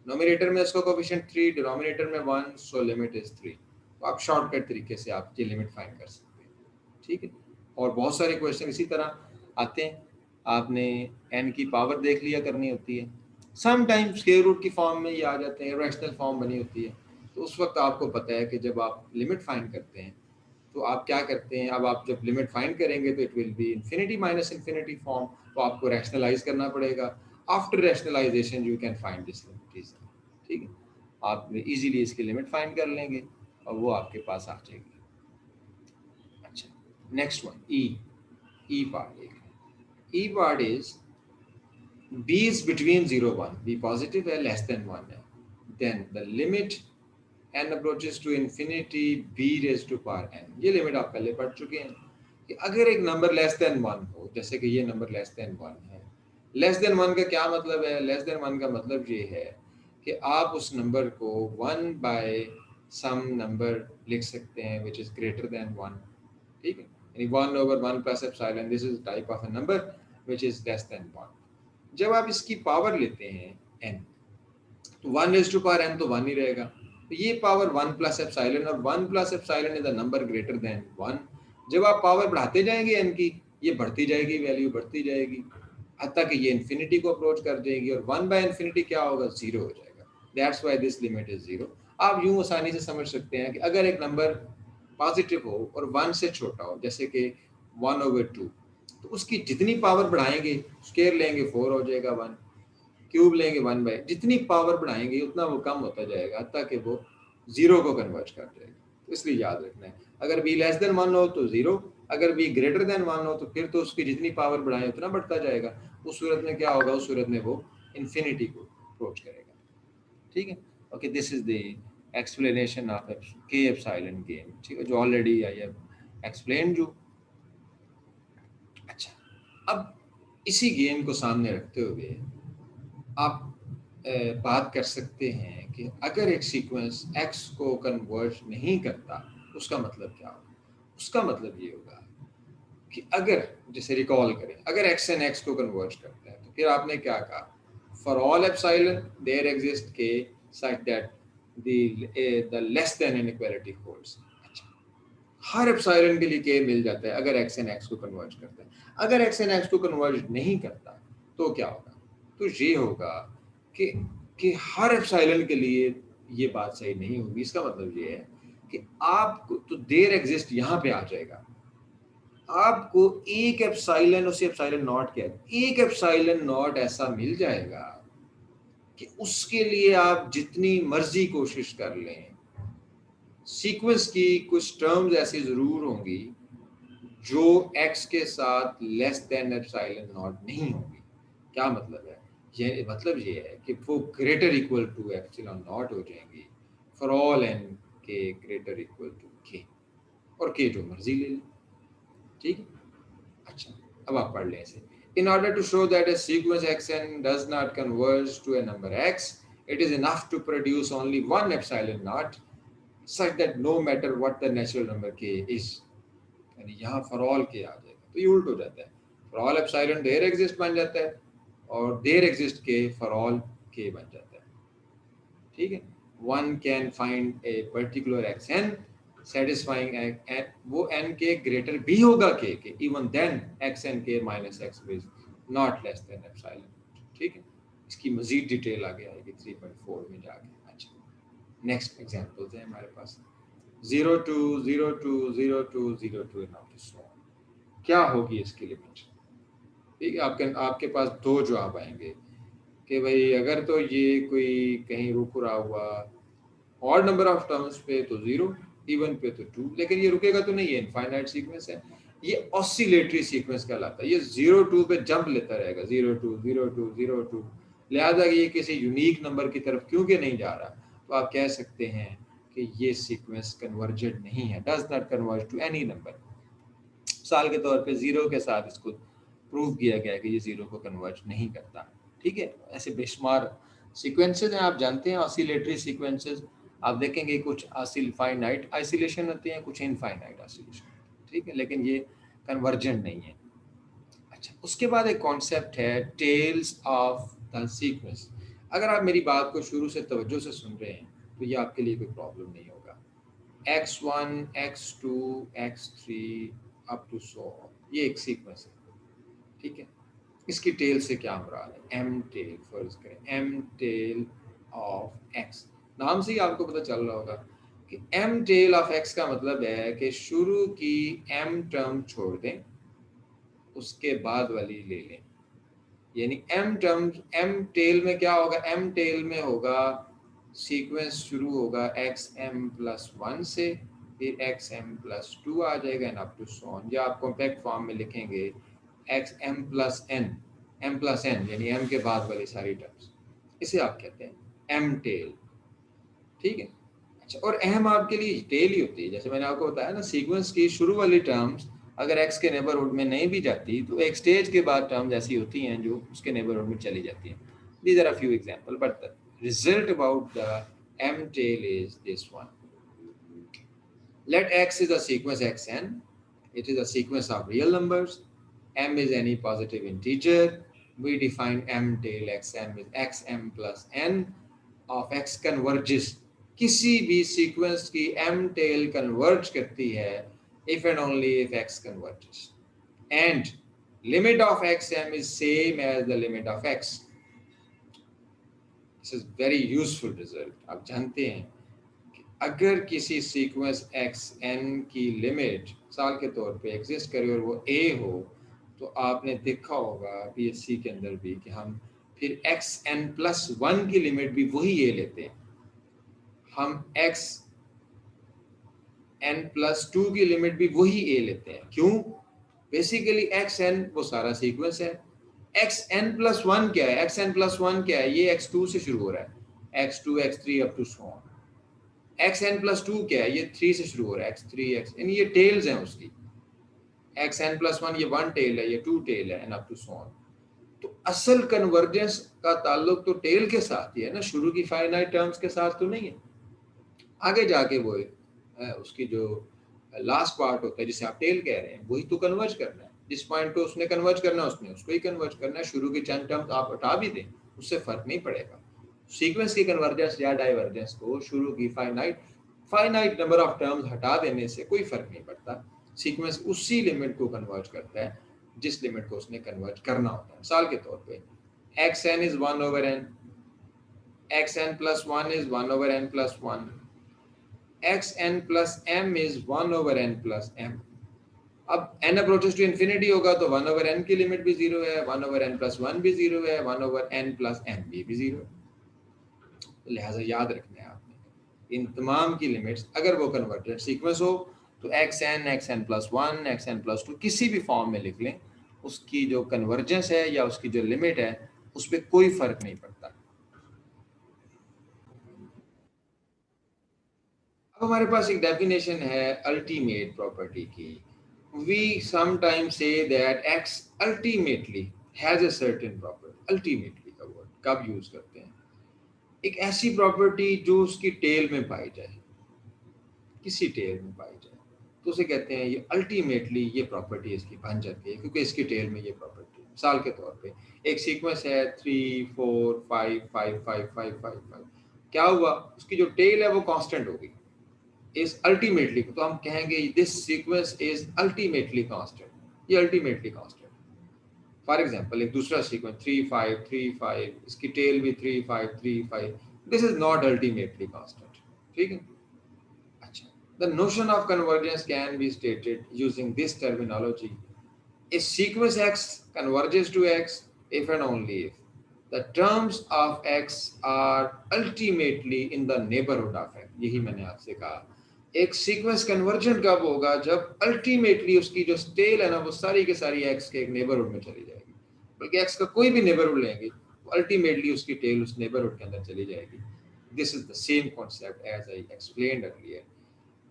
नोमिनेटर में उसका कोफिशिएंट 3, डिनोमिनेटर में 1, सो लिमिट इज 3। तो आप शॉर्टकट तरीके से आप ये लिमिट फाइंड कर सकते हैं, ठीक है। और बहुत सारे क्वेश्चन इसी तरह आते हैं, आपने n की पावर देख लिया करनी होती है, सम टाइम स्क्वायर रूट की फॉर्म में ये आ जाते हैं, रैशनल फॉर्म बनी होती है, तो उस वक्त आपको पता है कि जब आप लिमिट फाइंड करते हैं तो आप क्या करते हैं, अब आप जब लिमिट फाइंड करेंगे तो it will be infinity minus infinity form, तो आपको रैशनलाइज करना पड़ेगा। After rationalisation you can find this limit easily, ठीक है, आप इजीली इसकी लिमिट फाइंड कर लेंगे और वो आपके पास आ जाएगी। अच्छा, next one e part, e part is b is between 0 1, b positive है, लेस देन 1 है, then the limit n approaches to infinity b raised to power n, ये लिमिट आप पहले पढ़ चुके हैं कि अगर एक नंबर लेस देन 1 हो, जैसे कि ये नंबर लेस देन 1 है, लेस देन 1 का क्या मतलब है, लेस देन 1 का मतलब ये है कि आप उस नंबर को 1 बाय सम नंबर लिख सकते हैं विच इज ग्रेटर देन 1, ठीक है, यानी 1 over 1 plus epsilon, this is type of a number which is less than 1। जब आप इसकी पावर लेते हैं n, तो 1 raised to power n तो 1 ही रहेगा, तो ये पावर 1 प्लस एप्सिलॉन, और 1 plus epsilon is a number greater than 1। जब आप पावर बढ़ाते जाएंगे n की, ये बढ़ती जाएगी, वैल्यू बढ़ती जाएगी, हत्ता कि ये इन्फिनिटी को अप्रोच कर जाएगी, और 1 बाय इन्फिनिटी क्या होगा, 0 हो जाएगा। That's why this limit is 0। आप यूं आसानी से समझ सकते हैं कि अगर एक नंबर पॉजिटिव हो और 1 से छोटा हो, जैसे कि 1/2, तो उसकी जितनी पावर बढ़ाएंगे, स्क्वायर लेंगे 4 हो जाएगा 1, क्यूब लेंगे 1 बाय, जितनी पावर बढ़ाएंगे उतना वो कम होता जाएगा ताकि वो 0 को कन्वर्ट कर जाएगा। तो इसलिए याद रखना है, अगर b लेस देन 1 हो तो 0, अगर b ग्रेटर देन 1 हो तो फिर तो उसकी जितनी पावर बढ़ाएं उतना बढ़ता जाएगा, उस सूरत में क्या होगा, उस सूरत में वो इन्फिनिटी को अप्रोच करेगा, ठीक है। Okay, this is the explanation of k epsilon game, ठीक है, जो already I have explain you. अच्छा, अब इसी गेम को सामने रखते हुए आप बात कर सकते हैं कि अगर एक सीक्वेंस x को कन्वर्ट नहीं करता उसका मतलब क्या होगा। उसका मतलब ये होगा कि अगर, जैसे रिकॉल करें, अगर x एंड x को कन्वर्ट करता है तो फिर आपने क्या कहा, for all epsilon there exist k such that the less than inequality holds. अच्छा, हर एप्सिलॉन के लिए k मिल जाता है अगर x एंड x को कन्वर्ट करता है। अगर x एंड x को कन्वर्ट नहीं करता तो क्या होगा, तो ये होगा कि हर एप्सिलॉन के लिए ये बात सही नहीं होगी। इसका मतलब ये है कि आपको तो देयर एग्जिस्ट यहाँ पे आ जाएगा, आपको एक एप्सिलॉन, उसे एप्सिलॉन नॉट क्या है, एक एप्सिलॉन नॉट ऐसा मिल जाएगा कि उसके लिए आप जितनी मर्जी कोशिश कर लें, सीक्वेंस की कुछ टर्म्स ऐसी जरूर होंगी जो x के साथ लेस देन एप्सिलॉन नॉट नहीं होंगी। क्या मतलब है, ये मतलब ये है कि वो greater equal to epsilon not हो जाएंगी फॉर ऑल n के ग्रेटर इक्वल टू k, और k जो मर्जी ले लें, ठीक है। अच्छा, अब आप पढ़ लें इसे। In order to show that a sequence xn does not converge to a number x, it is enough to produce only one epsilon naught such that no matter what the natural number k is, यानी यहाँ for all के आ जाएगा, तो ये उल्ट हो जाता है, for all epsilon there exist बन जाता है और there exist k for all k बन जाता है, ठीक है। One can find a particular x n satisfying, वो एन के ग्रेटर भी होगा k even then x n k minus x is not less than epsilon, ठीक है। इसकी मजीद डिटेल आगे आएगी 3.4 में जाके। अच्छा, नेक्स्ट एग्जांपल्स है हमारे पास 0 2 0 2 0 2 0 2 एंड ऑफ सो ऑन। क्या होगी इसकी लिमिट, ठीक है। आपके पास दो जवाब आएंगे कि भाई अगर तो ये कोई कहीं रुक रहा हुआ ऑड नंबर ऑफ टर्म्स पे तो 0, इवन पे तो 2, लेकिन ये रुकेगा तो नहीं, है इनफाइनाइट सीक्वेंस है, ये ऑसिलेटरी सीक्वेंस कहलाता है, ये 0 2 पे जंप लेता रहेगा, 0 2 0 2 0 2, लिहाजा ये किसी यूनिक नंबर की तरफ क्योंकि नहीं जा रहा, तो आप कह सकते हैं कि ये सीक्वेंस कन्वर्जेंट नहीं है, does not converge to any number. मिसाल के तौर पे 0 के साथ इसको प्रूव किया गया कि ये 0 को कन्वर्ज नहीं करता, ठीक है। ऐसे बेशुमार सीक्वेंसेस हैं, आप जानते हैं ऑसिलेटरी सीक्वेंसेस, आप देखेंगे कुछ फाइनाइट आइसोलेशन होती हैं, कुछ इनफाइनाइट आइसोलेशन, ठीक है, लेकिन ये कन्वर्जेंट नहीं है। अच्छा, उसके बाद एक कॉन्सेप्ट है टेल्स ऑफ द सीक्वेंस। अगर आप मेरी बात को शुरू से तवज्जो से सुन रहे हैं तो ये आपके लिए कोई प्रॉब्लम नहीं होगा। x1 x2 x3 up to सो ये एक सीक्वेंस है, ठीक है। इसकी टेल से क्या मुराद है? एम टेल, फर्ज करें एम टेल ऑफ एक्स। नाम से ही आपको पता चल रहा होगा कि एम टेल ऑफ एक्स का मतलब है कि शुरू की एम टर्म छोड़ दें, उसके बाद वाली ले लें। यानी एम टर्म, एम टेल में क्या होगा? एम टेल में होगा सीक्वेंस शुरू होगा एक्स एम प्लस वन से, फिर एक्स एम प्लस टू आ जाएगा and up to so on. या आप कॉम्पैक्ट फॉर्म में लिखेंगे x m plus n, m plus n यानी एम के बाद वाली सारी टर्म्स, इसे आप कहते हैं एम टेल, ठीक है। अच्छा, और अहम आपके लिए टेल ही होती है। जैसे मैंने आपको बताया ना, सीक्वेंस की शुरू वाली टर्म्स अगर एक्स के नेबरहुड में नहीं भी जाती तो एक स्टेज के बाद टर्म्स ऐसी होती हैं जो उसके नेबरहुड में चली जाती हैं। These are a few example, but the result about the m tail is this one. Let x is a sequence xn. It is a sequence of real numbers. M is any positive integer. We define m tail xm is xm plus n of x converges. किसी भी sequence की m tail converge करती है if and only if x converges. And limit of xm is same as the limit of x. This is very useful result. आप जानते हैं अगर किसी सीक्वेंस एक्स एन की लिमिट मिसाल के तौर पे एग्जिस्ट करे और वो ए हो, तो आपने देखा होगा पीएससी के अंदर भी कि हम फिर एक्स एन प्लस वन की लिमिट भी वही ए लेते हैं। हम एक्स एन प्लस टू की लिमिट भी वही ए लेते हैं। क्यों? बेसिकली एक्स एन वो सारा सीक्वेंस है। एक्स एन प्लस वन क्या है? एक्स एन प्लस वन क्या है? ये एक्स टू से शुरू हो रहा है, x two x three up to so on. X n plus two क्या है? ये थ्री से शुरू हो रहा है, एक्स थ्री एक्स, यानी ये टेल्स हैं उसकी। एक्स एन प्लस वन ये वन टेल है, ये टू टेल है and up to so on. तो असल कन्वर्जेंस का ताल्लुक तो टेल के साथ ही है ना, शुरू की फाइनाइट टर्म्स के साथ तो नहीं है। आगे जाके वो उसकी जो लास्ट पार्ट होता है जिसे आप टेल कह रहे हैं, वही तो कन्वर्ज करना है। जिस पॉइंट पे उसने कन्वर्ज करना है उसने उसको ही कन्वर्ज करना है। शुरू की चंद टर्म्स आप हटा भी दें उससे फर्क नहीं पड़ेगा। सीक्वेंस की कन्वर्जेंस या डाइवर्जेंस को शुरू की फाइनाइट नंबर ऑफ टर्म्स हटा देने से कोई फर्क नहीं पड़ता। सीक्वेंस उसी लिमिट को कन्वर्ज करता है जिस लिमिट को उसने कन्वर्ज करना होता है। मिसाल के तौर पे x n is one over n, x n plus one is one over n plus one, x n plus m is one over n plus m. अब n अप्रोचेस टू इन्फिनिटी होगा तो वन ओवर एन की limit भी zero है, one over n plus one भी zero है, one over n plus m भी zero है। तो लिहाजा याद रखना है आपने इन तमाम की लिमिट्स अगर वो कन्वर्टेड सीक्वेंस हो तो x n plus one, x n plus two किसी भी फॉर्म में लिख लें, उसकी जो कन्वर्जेंस है या उसकी जो लिमिट है उस पर कोई फर्क नहीं पड़ता। अब हमारे पास एक डेफिनेशन है अल्टीमेट प्रॉपर्टी की। We sometimes say that x ultimately has a certain property. Ultimately का वर्ड कब यूज करते हैं? एक ऐसी प्रॉपर्टी जो उसकी टेल में पाई जाए, किसी टेल में पाई जाए, तो उसे कहते हैं ये अल्टीमेटली ये प्रॉपर्टी इसकी बन जाती है क्योंकि इसकी टेल में ये प्रॉपर्टी। मिसाल के तौर पे एक सीक्वेंस है 3 4 5 5 5 5 5 5, क्या हुआ? उसकी जो टेल है वो कांस्टेंट होगी। इज अल्टीमेटली तो हम कहेंगे this sequence is ultimately constant, ये अल्टीमेटली कांस्टेंट। फॉर एग्जांपल एक दूसरा सीक्वेंस 3 5 3 5, इसकी टेल भी 3 5 3 5, this is not ultimately constant, ठीक है। अच्छा, the notion of convergence can be stated using this terminology. A sequence x converges to x if and only if the terms of x are ultimately in the neighborhood of x. यही मैंने आपसे कहा एक sequence conversion कब होगा? जब ultimately उसकी जो टेल है ना वो सारी के सारी एक्स के एक नेबरहुड में चली जाएगी। बल्कि एक्स का कोई भी नेबरहुड लेंगे तो अल्टीमेटली उसकी टेल उस नेबरहुड के अंदर चली जाएगी। This is the same concept as I explained earlier.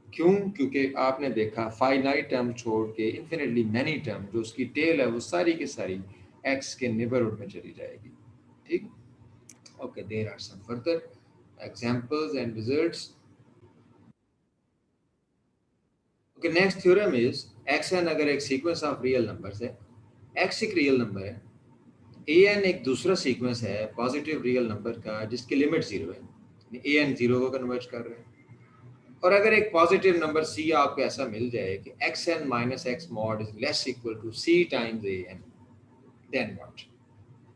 क्यों? क्योंकि आपने देखा फाइनाइट टर्म छोड़ के इन्फिनिटली मैनी टर्म जो उसकी टेल है वो सारी की सारी एक्स के नेबरहुड में चली जाएगी, ठीक। Okay, there are some further examples and results. Okay, next theorem is xn अगर एक सीक्वेंस ऑफ रियल नंबर्स है, x एक रियल नंबर है, an एक दूसरा सीक्वेंस है पॉजिटिव रियल नंबर का जिसकी लिमिट 0 है, an 0 को कन्वर्ज कर रहे हैं। और अगर एक पॉजिटिव नंबर c आपको ऐसा मिल जाए कि xn minus x mod is less equal to c times an, then what?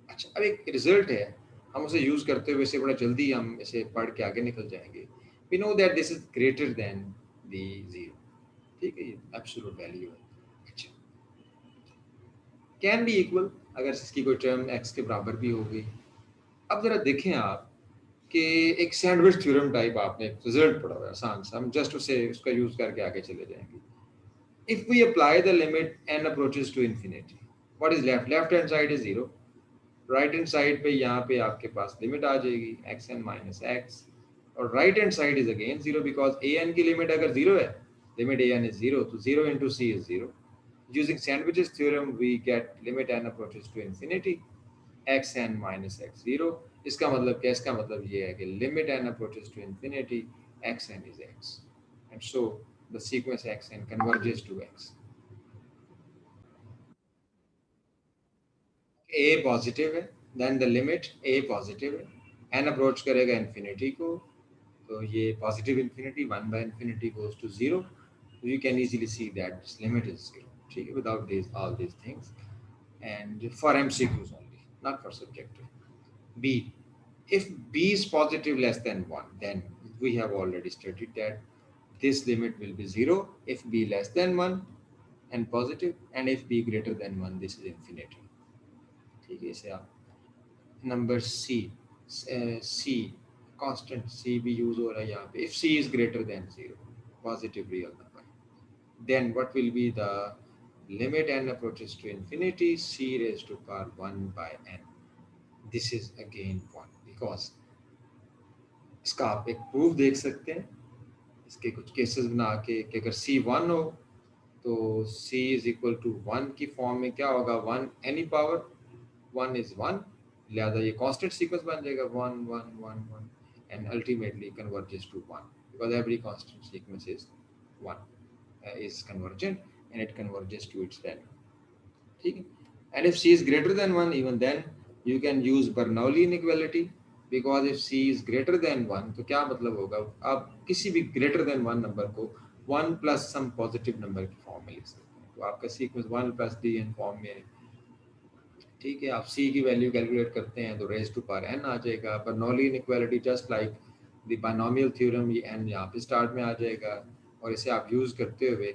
अच्छा, अब एक रिजल्ट है, हम उसे यूज करते हुए इसे बड़ा जल्दी हम इसे पढ़ के आगे निकल जाएंगे। We know that this is greater than the 0, ठीक है, ये एब्सोल्यूट वैल्यू है। अच्छा, कैन बी इक्वल, अगर इसकी कोई टर्म x के बराबर भी हो गई। अब जरा देखें आप कि एक सैंडविच थ्योरम टाइप आपने एक रिजल्ट पढ़ा हुआ है आसान सा, हम जस्ट उसे उसका यूज करके आगे चले जाएंगे। If we apply the limit n approaches to infinity, what is left? Left hand side is 0, right hand side पे यहाँ पे आपके पास लिमिट आ जाएगी xn माइनस x, और right hand side is again 0 because an की लिमिट अगर 0 है, लिमिट an इज 0, तो 0 into c is 0। Using Sandwich's theorem, we get limit n approaches to infinity, xn minus x0। इसका मतलब क्या? इसका मतलब ये है कि limit n approaches to infinity, xn is x, and so the sequence xn converges to x। a positive है, then the limit a positive है, n अप्रोच करेगा infinity को, तो ये positive infinity 1 by infinity goes to 0। You can easily see that this limit is 0, ठीक है, without these all these things, and for MCQs only, not for subjective। B, if b is positive less than 1, then we have already studied that this limit will be 0 if b less than 1 and positive, and if b greater than 1, this is infinity, ठीक है। इसे आप number C constant C भी use हो रहा है यहाँ पे। if c is greater than 0, positive real number, then what will be the limit n approaches to infinity, c raised to power 1 by n। This is again 1 because इसका आप एक proof देख सकते हैं, इसके कुछ केसेस बना के कि अगर c 1 हो तो c इज इक्वल टू 1 की फॉर्म में क्या होगा, 1 एनी पावर 1 इज 1, लिहाजा ये कांस्टेंट सीक्वेंस बन जाएगा 1 1 1 1 and ultimately converges to 1 because every constant sequence is 1 is convergent and it converges to its value, ठीक है। and if c is greater than 1, even then you can use Bernoulli inequality, because if c is greater than 1, तो क्या मतलब होगा, आप किसी भी greater than 1 number को 1 plus some positive number की फॉर्म में लिख सकते हैं, तो आपका सीक्वेंस 1 plus dn फॉर्म में है, ठीक है। आप c की वैल्यू कैलकुलेट करते हैं तो रेज टू पावर n आ जाएगा। Bernoulli inequality just like the binomial theorem, ये n यहाँ पे स्टार्ट में आ जाएगा, और इसे आप यूज़ करते हुए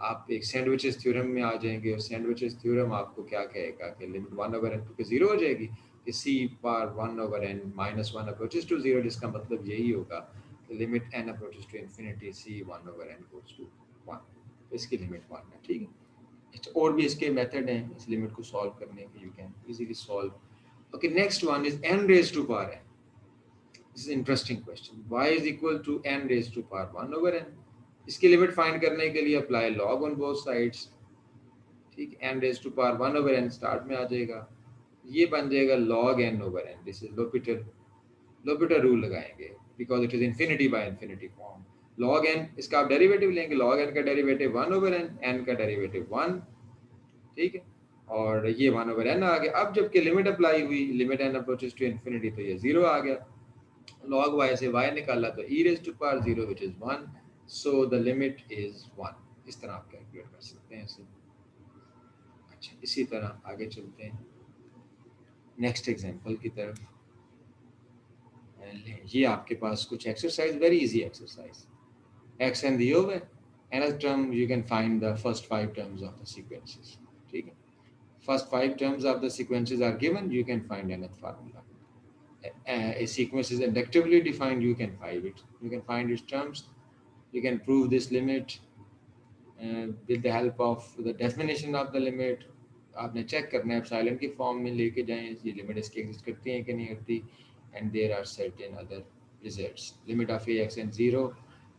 आप एक सैंडविचेस थ्योरम में आ जाएंगे, और सैंडविचेस थ्योरम आपको क्या कहेगा कि लिमिट 1/n क्योंकि 0 हो जाएगी कि c power 1/n minus 1 approaches to 0, जिसका मतलब यही होगा कि limit n approaches to infinity c 1/n goes to 1, तो इसकी लिमिट 1 है, ठीक है। और भी इसके मेथड हैं इस लिमिट को सॉल्व करने के, you can easily solve. Okay, next one is n raise to power n। This is interesting question, y is equal to n raise to power 1/n। इसकी लिमिट फाइंड करने के लिए apply log on both sides, ठीक है। n raise to power 1/n start में आ जाएगा, ये बन जाएगा log n/n। This is L'Hopital rule लगाएंगे because it is infinity by infinity form. log n, इसका आप डेरिवेटिव लेंगे, log n का डेरिवेटिव 1/n, n का डेरिवेटिव 1, ठीक है, और ये 1/n आ गया। अब जबकि लिमिट अप्लाई हुई, limit n approaches to infinity, तो ये 0 आ गया। log y से y निकाला तो e raise to power 0 which is 1, so the limit is 1। इस तरह आप कैलकुलेट कर सकते हैं इसे। अच्छा, इसी तरह आगे चलते हैं नेक्स्ट एग्जांपल की तरफ। ये आपके पास कुछ exercise, very easy exercise, x n दिए हुए, nth term you can find the first 5 terms of the sequences, ठीक है। first 5 terms of the sequences are given, you can find nth formula। A sequence is inductively defined, you can find its terms, you can prove this limit with the help of the definition of the limit। आपने check करना है epsilon की form में लेके जाएं, ये limit इसकी exist करती है कि नहीं करती, and there are certain other results। limit of a(x(n) 0,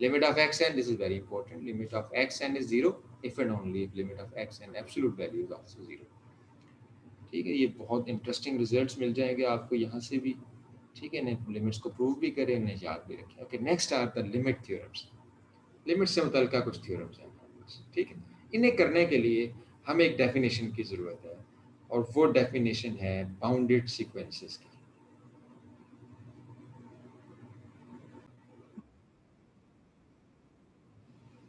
limit of xn, this is very important, limit of xn is 0 if and only if limit of xn absolute value is also 0, ठीक है। ये बहुत interesting results मिल जाएंगे आपको यहाँ से भी, ठीक है। इन्हें लिमिट्स को प्रूव भी करें, इन्हें याद भी रखें। Okay, next are the limit theorems. लिमिट से मुतल्लिक़ कुछ थ्योरम्स हैं। नंबर्स, ठीक है। इन्हें करने के लिए हमें एक डेफिनेशन की ज़रूरत है और वो डेफिनेशन है बाउंडेड सीक्वेंसेस की।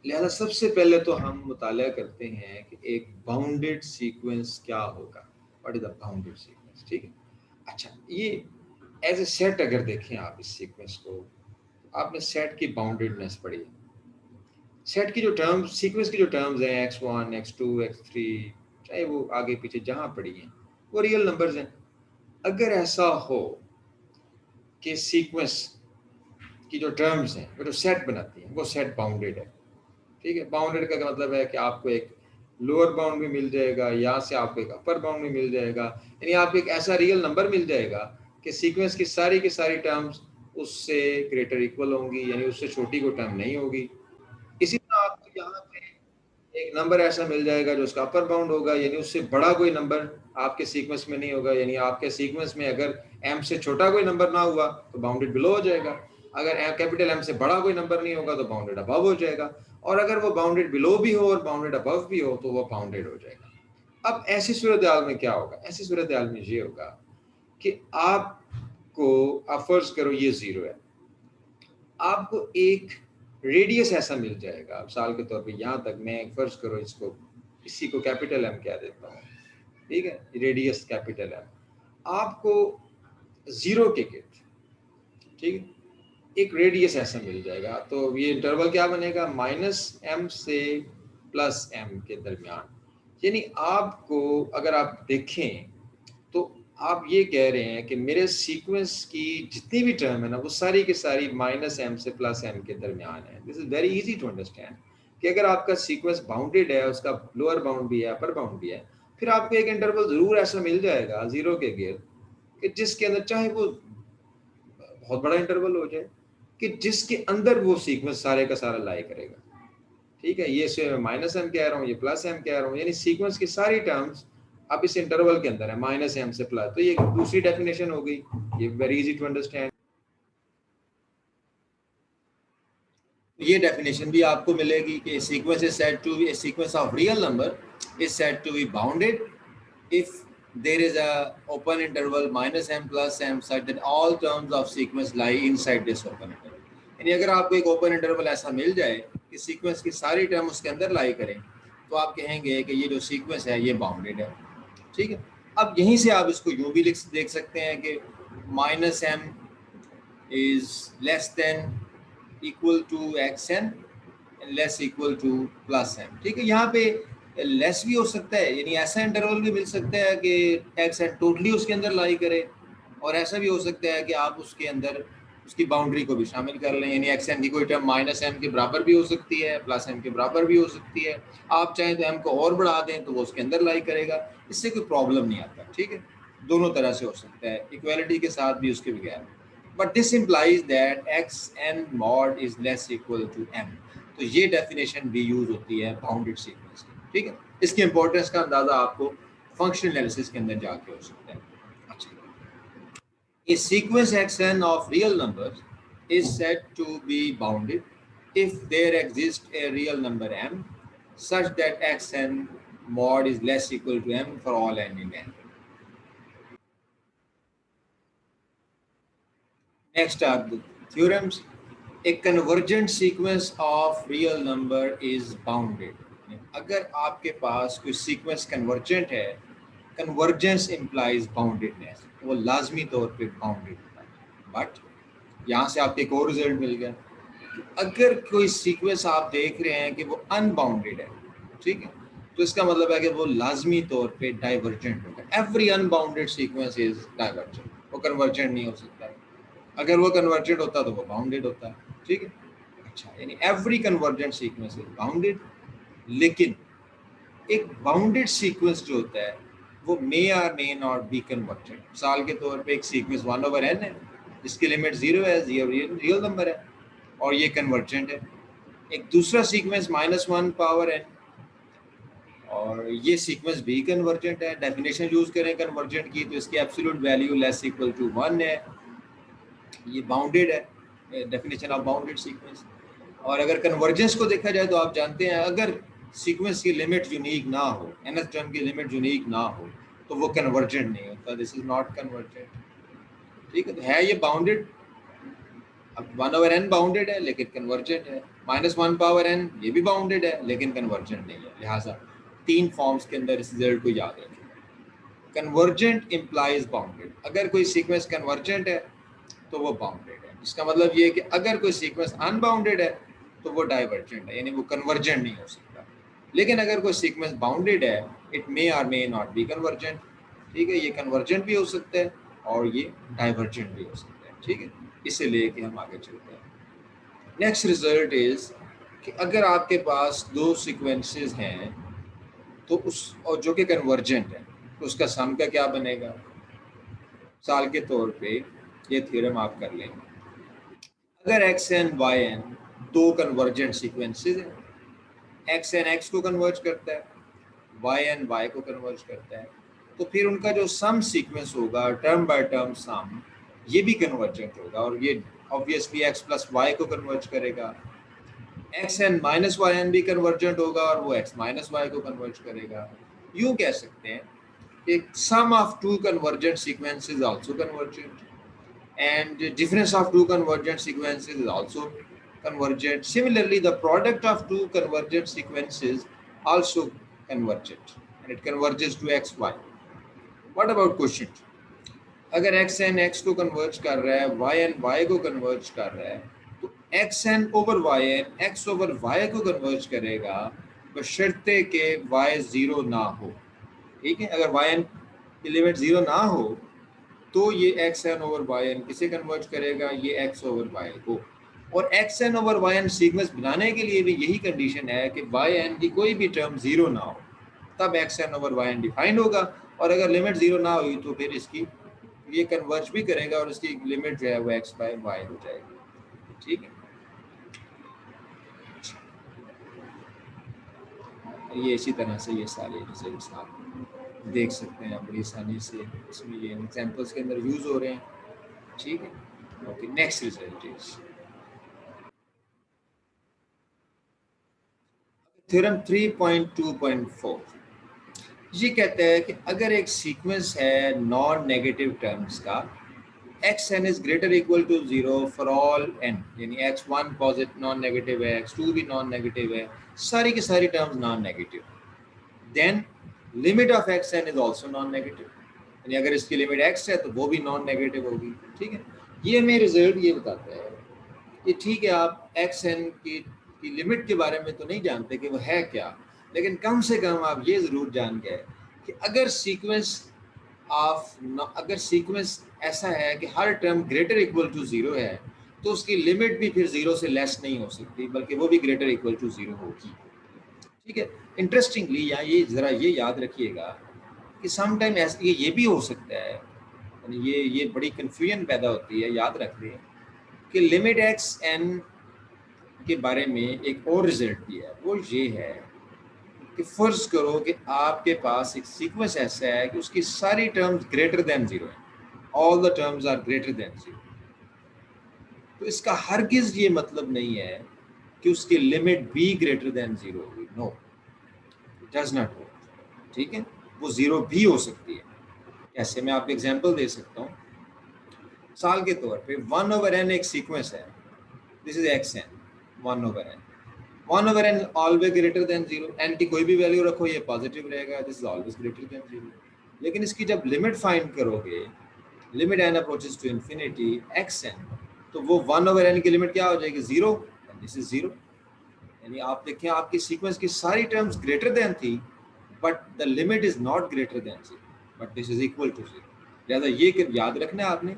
लिहाजा सबसे पहले तो हम मुताला करते हैं कि एक बाउंडेड सीक्वेंस क्या होगा, what is the bounded sequence, ठीक है। अच्छा, ये एज ए सेट अगर देखें आप इस सीक्वेंस को, आपने सेट की बाउंडेडनेस पढ़ी है। सेट की जो टर्म्स, सीक्वेंस की जो टर्म्स हैं x1 x2 x3, चाहे वो आगे पीछे जहां पड़ी हैं, वो रियल नंबर्स हैं। अगर ऐसा हो कि सीक्वेंस की जो टर्म्स हैं वो जो सेट बनाती हैं वो सेट बाउंडेड है, ठीक है। बाउंडेड का मतलब है कि आपको एक लोअर बाउंड भी मिल जाएगा, यहाँ से आपको एक अपर बाउंड भी मिल जाएगा, यानी आपको एक ऐसा रियल नंबर मिल जाएगा कि सीक्वेंस की सारी टर्म्स उससे ग्रेटर इक्वल होंगी, यानी उससे छोटी कोई टर्म नहीं होगी। इसी तरह आपको यहाँ पे एक नंबर ऐसा मिल जाएगा जो उसका अपर बाउंड होगा, यानी उससे बड़ा कोई नंबर आपके सीक्वेंस में नहीं होगा, यानी आपके सीक्वेंस में अगर m से छोटा कोई नंबर ना हुआ तो बाउंडेड बिलो हो जाएगा, अगर कैपिटल M से बड़ा कोई नंबर नहीं होगा तो बाउंडेड अबव हो जाएगा, और अगर वो बाउंडेड बिलो भी हो और बाउंडेड अबव भी हो तो वो बाउंडेड हो जाएगा। अब ऐसी सूरत हाल में क्या होगा? ऐसी सूरत हाल में ये होगा कि आपको, आप फर्ज करो ये 0 है, आपको एक रेडियस ऐसा मिल जाएगा, मिसाल के तौर पे यहाँ तक मैं फर्ज करो इसको, इसी को कैपिटल M कह देता हूँ, ठीक है, रेडियस कैपिटल M, आपको 0 के गिर्द, ठीक है, एक रेडियस ऐसा मिल जाएगा। तो ये इंटरवल क्या बनेगा? -m से +m के दरमियान। यानी आपको अगर आप देखें तो आप ये कह रहे हैं कि मेरे सीक्वेंस की जितनी भी टर्म है ना वो सारी की सारी -m से +m के दरमियान है। This is very easy to understand कि अगर आपका सीक्वेंस बाउंडेड है, उसका लोअर बाउंड भी है, अपर बाउंड भी है, फिर आपको एक इंटरवल जरूर ऐसा मिल जाएगा 0 के गिर्द कि जिसके अंदर, चाहे वो बहुत बड़ा इंटरवल हो जाए, कि जिसके अंदर वो सीक्वेंस सारे का सारा लाई करेगा, ठीक है। ये से मैं -m कह रहा हूँ, ये +m कह रहा हूँ, यानी सीक्वेंस की सारी टर्म्स अब इस इंटरवल के अंदर है, -m से प्लस। तो ये दूसरी डेफिनेशन हो गई, ये वेरी इजी टू अंडरस्टैंड। ये डेफिनेशन भी आपको मिलेगी कि sequence is said to be, a sequence of real number is said to be bounded if there is a open interval -m +m such that all terms of sequence lie inside this open interval। यानी अगर आपको एक open interval ऐसा मिल जाए कि sequence की सारी term उसके अंदर लाई करें, तो आप कहेंगे कि ये जो सीक्वेंस है ये बाउंडेड है, ठीक है। अब यहीं से आप इसको यूं भी देख सकते हैं कि -m is less than equal to xn less equal to +m, ठीक है। यहाँ पे लेस भी हो सकता है, यानी ऐसा इंटरवल भी मिल सकता है कि एक्स एन टोटली उसके अंदर लाई करे, और ऐसा भी हो सकता है कि आप उसके अंदर उसकी बाउंड्री को भी शामिल कर लें, यानी एक्स एन की कोई टर्म -m के बराबर भी हो सकती है, +m के बराबर भी हो सकती है। आप चाहें तो m को और बढ़ा दें तो वो उसके अंदर लाई करेगा, इससे कोई प्रॉब्लम नहीं आता, ठीक है। दोनों तरह से हो सकता है, इक्वालिटी के साथ भी, उसके बगैर। But this implies that xn mod is less equal to m। तो ये डेफिनेशन भी यूज होती है बाउंडेड सीक्वेंस की, ठीक है। इसकी इंपॉर्टेंस का अंदाजा आपको फंक्शनल एनालिसिस के अंदर जाके हो सकता है। अच्छा, a sequence xn of real numbers is said to be bounded if there exists a real number m such that xn mod is less equal to m for all n in n। Next are the theorems. A convergent sequence of real number is bounded। अगर आपके पास कोई sequence convergent है, convergence implies boundedness, वो लाजमी तौर पे bounded होता है। बट यहाँ से आपको एक और रिजल्ट मिल गया, अगर कोई सीक्वेंस आप देख रहे हैं कि वो अनबाउंडेड है, ठीक है, तो इसका मतलब है कि वो लाजमी तौर पे डाइवर्जेंट होगा। Every unbounded sequence is divergent, वो कन्वर्जेंट नहीं हो सकता है। अगर वो कन्वर्जेंट होता तो वो बाउंडेड होता है, ठीक है। अच्छा, यानी every convergent sequence is bounded, लेकिन एक बाउंडेड सीक्वेंस जो होता है वो may or may not be convergent. मिसाल के तौर पे एक सीक्वेंस 1/n है, जिसकी लिमिट 0 है, रियल नंबर है और ये कन्वर्जेंट है। एक दूसरा सीक्वेंस -1/n, और ये सीक्वेंस भी कन्वर्जेंट है। डेफिनेशन यूज करें कन्वर्जेंट की तो इसकी absolute value less equal to 1 है, ये बाउंडेड है, डेफिनेशन ऑफ बाउंडेड सीक्वेंस। और अगर कन्वर्जेंस को देखा जाए तो आप जानते हैं, अगर सीक्वेंस की लिमिट यूनिक ना हो, nth टर्म की लिमिट यूनिक ना हो, तो वो कन्वर्जेंट नहीं होता, दिस इज नॉट कन्वर्जेंट। ठीक है, तो है ये बाउंडेड, अब 1/n बाउंडेड है लेकिन कन्वर्जेंट है, -1/n ये भी बाउंडेड है लेकिन कन्वर्जेंट नहीं है। लिहाजा 3 फॉर्म्स के अंदर इस रिजल्ट को याद रखें। कन्वर्जेंट इम्प्लाइज बाउंडेड, अगर कोई सीक्वेंस कन्वर्जेंट है तो वो बाउंडेड है। इसका मतलब ये है कि अगर कोई सीक्वेंस अनबाउंडेड है तो वो डाइवर्जेंट है, यानी वो कन्वर्जेंट नहीं हो सकता। लेकिन अगर कोई सीक्वेंस बाउंडेड है, इट मे और मे नॉट बी कन्वर्जेंट। ठीक है, ये कन्वर्जेंट भी हो सकता है और ये डाइवर्जेंट भी हो सकता है। ठीक है, इसे लेके हम आगे चलते हैं। नेक्स्ट रिजल्ट इज कि अगर आपके पास 2 सीक्वेंसेस हैं तो उस और जो कि कन्वर्जेंट है, तो उसका सम का क्या बनेगा। मिसाल के तौर पे ये थ्योरम आप कर लें, अगर x n y n 2 convergent sequences हैं, एक्स एन एक्स को कन्वर्ज करता है, वाई एन वाई को कन्वर्ज करता है, तो फिर उनका जो सम सीक्वेंस होगा, टर्म बाय टर्म सम, ये भी कन्वर्जेंट होगा और ये ऑब्वियसली एक्स प्लस वाई को कन्वर्ज करेगा। X n minus y n भी कन्वर्जेंट होगा और वो एक्स माइनस वाई को कन्वर्ज करेगा। यूँ कह सकते हैं कि sum of 2 convergent sequences is also convergent, and the difference of 2 convergent sequences is also convergent. Similarly, the product of 2 convergent sequences also convergent, and it converges to x y. What about quotient? अगर x n x को converge कर रहा है, y n y को converge कर रहा है, तो x n over y n x over y को कन्वर्ज करेगा बशर्ते के y 0 ना हो। ठीक है, अगर y n की लिमिट 0 ना हो तो ये x n over y n किसे कन्वर्ट करेगा, ये एक्स ओवर वाई को। और x n over y n sequence बनाने के लिए भी यही कंडीशन है कि वाई एन की कोई भी टर्म 0 ना हो, तब x n over y n defined होगा। और अगर लिमिट 0 ना हुई तो फिर इसकी ये कन्वर्ज भी करेगा और इसकी लिमिट जो है वो एक्स बाय वाई हो जाएगी। ठीक है, ये इसी तरह से ये सारे रिजल्ट्स आप देख सकते हैं बड़ी आसानी से, इसमें ये एग्जांपल्स के अंदर यूज हो रहे हैं। ठीक है, okay, next result is theorem 3.2.4। ये कहता है कि अगर एक सीक्वेंस है नॉन नेगेटिव टर्म्स का, x n is greater equal to 0 for all n, यानी x1 पॉजिटिव नॉन नेगेटिव है, x2 भी नॉन नेगेटिव है, सारी की सारी terms non negative, then limit of x n is also non negative, यानी अगर इसकी लिमिट x है तो वो भी नॉन नेगेटिव होगी। ठीक है, ये हमें रिजल्ट ये बताता है कि ठीक है, आप एक्स एन की लिमिट के बारे में तो नहीं जानते कि वो है क्या, लेकिन कम से कम आप ये ज़रूर जान गए कि अगर सीक्वेंस ऐसा है कि हर टर्म ग्रेटर इक्वल टू 0 है, तो उसकी लिमिट भी फिर 0 से लेस नहीं हो सकती, बल्कि वो भी ग्रेटर इक्वल टू 0 होगी। ठीक है, इंटरेस्टिंगली यहाँ ये ज़रा ये याद रखिएगा कि समटाइम ये भी हो सकता है, यानी ये बड़ी कन्फ्यूजन पैदा होती है। याद रख लें कि लिमिट एक्स एन के बारे में एक और रिजल्ट भी है, वो ये है कि फर्ज करो कि आपके पास एक सीक्वेंस ऐसा है कि उसकी सारी टर्म्स ग्रेटर देन 0 है, all the terms are greater than 0, तो इसका हरगिज ये मतलब नहीं है कि उसकी लिमिट भी ग्रेटर देन 0 होगी। नो, इट डज नॉट हो। ठीक है, वो 0 भी हो सकती है। कैसे, मैं आपको एग्जांपल दे सकता हूँ। साल के तौर पे 1/n एक सीक्वेंस है, this is x n 1/n, 1/n always greater than 0, n की कोई भी वैल्यू रखो ये पॉजिटिव रहेगा, this is always greater than 0। लेकिन इसकी जब लिमिट फाइंड करोगे, limit n approaches to infinity xn, तो वो 1/n की लिमिट क्या हो जाएगी, 0, एंड दिस इज 0। यानी आप देखें आपकी सीक्वेंस की सारी टर्म्स ग्रेटर देन थी, but the limit is not greater than 0, but this is equal to 0। लिहाजा ये याद रखना है आपने,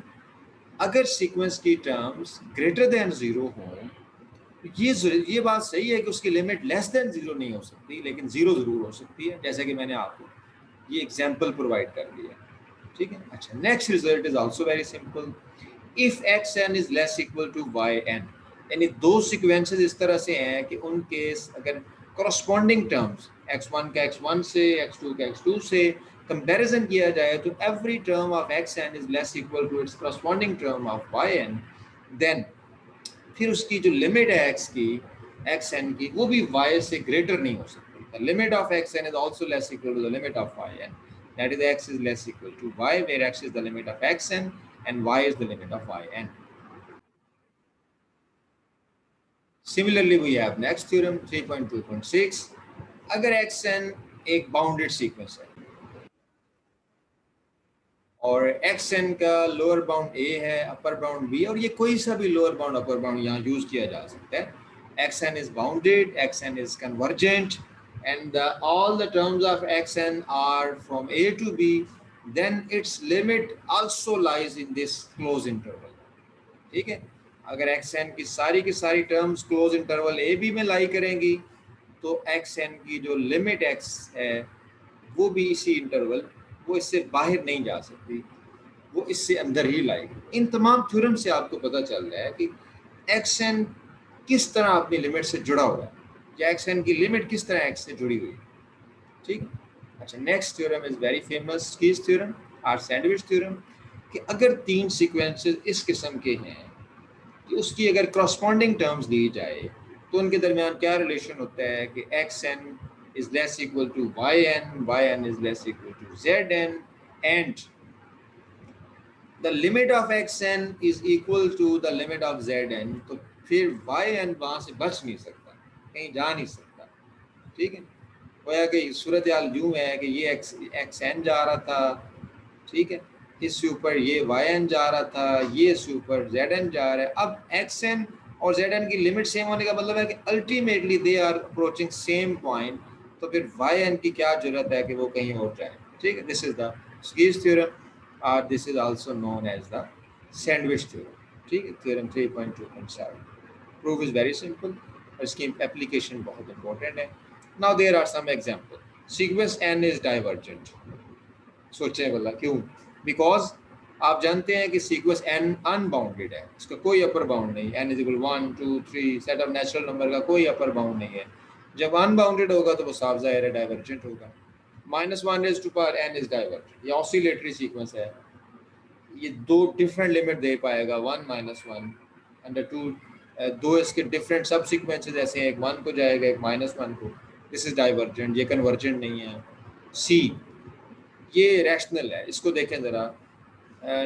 अगर सीक्वेंस की टर्म्स ग्रेटर देन 0 हों, ये बात सही है कि उसकी लिमिट लेस देन 0 नहीं हो सकती, लेकिन 0 जरूर हो सकती है, जैसे कि मैंने आपको ये एग्जांपल प्रोवाइड कर दिया। ठीक है, अच्छा, next result is also very simple. If x n is less equal to y n, यानी 2 सीक्वेंसेस इस तरह से हैं कि उनके अगर करस्पॉन्डिंग टर्म्स x1 का x1 से, x2 का x2 से कंपैरिजन किया जाए, तो every term of x n is less equal to its corresponding term of y n, then फिर उसकी जो लिमिट है एक्स की, एक्स एन की, वो भी वाई से ग्रेटर नहीं हो सकती, The limit of xn is also less equal to the limit of yn. That is, x is less equal to y, where x is the limit of xn and y is the limit of yn. Similarly, we have next theorem 3.2.6. अगर xn एक bounded sequence है और xn का lower bound a है, upper bound b, और ये कोई सा भी लोअर बाउंड अपर बाउंड यहाँ यूज किया जा सकता है. xn is bounded, xn is convergent, and all the terms of xn are from a to b, then its limit also lies in this closed interval. ठीक है, अगर xn की सारी terms close interval a b में लाई करेंगी तो xn की जो लिमिट x है वो भी इसी इंटरवल, वो इससे बाहर नहीं जा सकती, वो इससे अंदर ही लाएगी. इन तमाम थ्योरम से आपको पता चल रहा है कि xn किस तरह अपनी लिमिट से जुड़ा हुआ है, या xn की लिमिट किस तरह x से जुड़ी हुई है. ठीक. अच्छा, next theorem is very famous skis theorem और सैंडविच थ्योरम, कि अगर तीन सीक्वेंसेस इस किस्म के हैं कि उसकी अगर करस्पॉन्डिंग टर्म्स दी जाए तो उनके दरमियान क्या रिलेशन होता है कि xn is less equal to yn is less equal to zn, and the limit of xn is equal to the limit of zn, तो फिर yn वहाँ से बच नहीं सकता, कहीं जा नहीं सकता. ठीक है, गोया कि सूरत हाल यूँ है कि ये xn जा रहा था, ठीक है, इससे ऊपर ये yn जा रहा था, ये इससे ऊपर zn जा रहा है. अब xn और zn की लिमिट सेम होने का मतलब है कि ultimately they are approaching same point, तो फिर yn की क्या जरूरत है कि वो कहीं और जाए. ठीक है, this is the squeeze theorem और this is also known as the sandwich theorem. ठीक है, theorem 3.2.7. Proof is very simple, इसकी एप्लीकेशन बहुत इंपॉर्टेंट है. Now there are some example. Sequence n is divergent. सोचें भला क्यों? बिकॉज आप जानते हैं कि सीक्वेंस n अनबाउंडेड है, इसका कोई अपर बाउंड नहीं. n is equal 1 2 3 set of natural number का कोई अपर बाउंड नहीं है. जब अनबाउंडेड होगा तो वो साफ जाहिर है डाइवर्जेंट होगा. -1 raise to power n is divergent. ये ऑसिलेटरी सीक्वेंस है, ये दो डिफरेंट लिमिट दे पाएगा, 1 -1 अंडर 2. दो इसके डिफरेंट सब सीक्वेंसेस ऐसे हैं, एक 1 को जाएगा एक -1 को. दिस इज डाइवर्जेंट, ये कन्वर्जेंट नहीं है. सी, ये रैशनल है. इसको देखें ज़रा,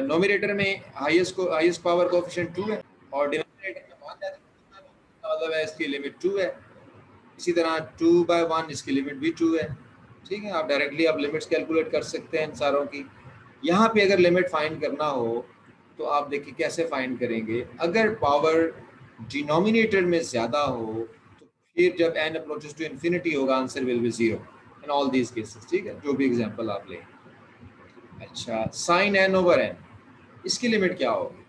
नोमिनेटर में हाईएस्ट पावर कोएफिशिएंट 2 है और डिनोमिनेटर में 1 है, मतलब है इसकी लिमिट 2 है. इसी तरह 2/1 इसकी लिमिट भी 2 है. ठीक है, आप डायरेक्टली आप लिमिट्स कैलकुलेट कर सकते हैं इन सारों की. यहाँ पे अगर लिमिट फाइंड करना हो तो आप देखिए कैसे फाइंड करेंगे. अगर पावर डिनोमिनेटर में ज़्यादा हो तो फिर जब n अप्रोचेस टू इन्फिनिटी होगा answer will be 0 in all these cases. ठीक है, जो भी एग्जांपल आप लें. अच्छा, साइन n ओवर n, इसकी लिमिट क्या होगी?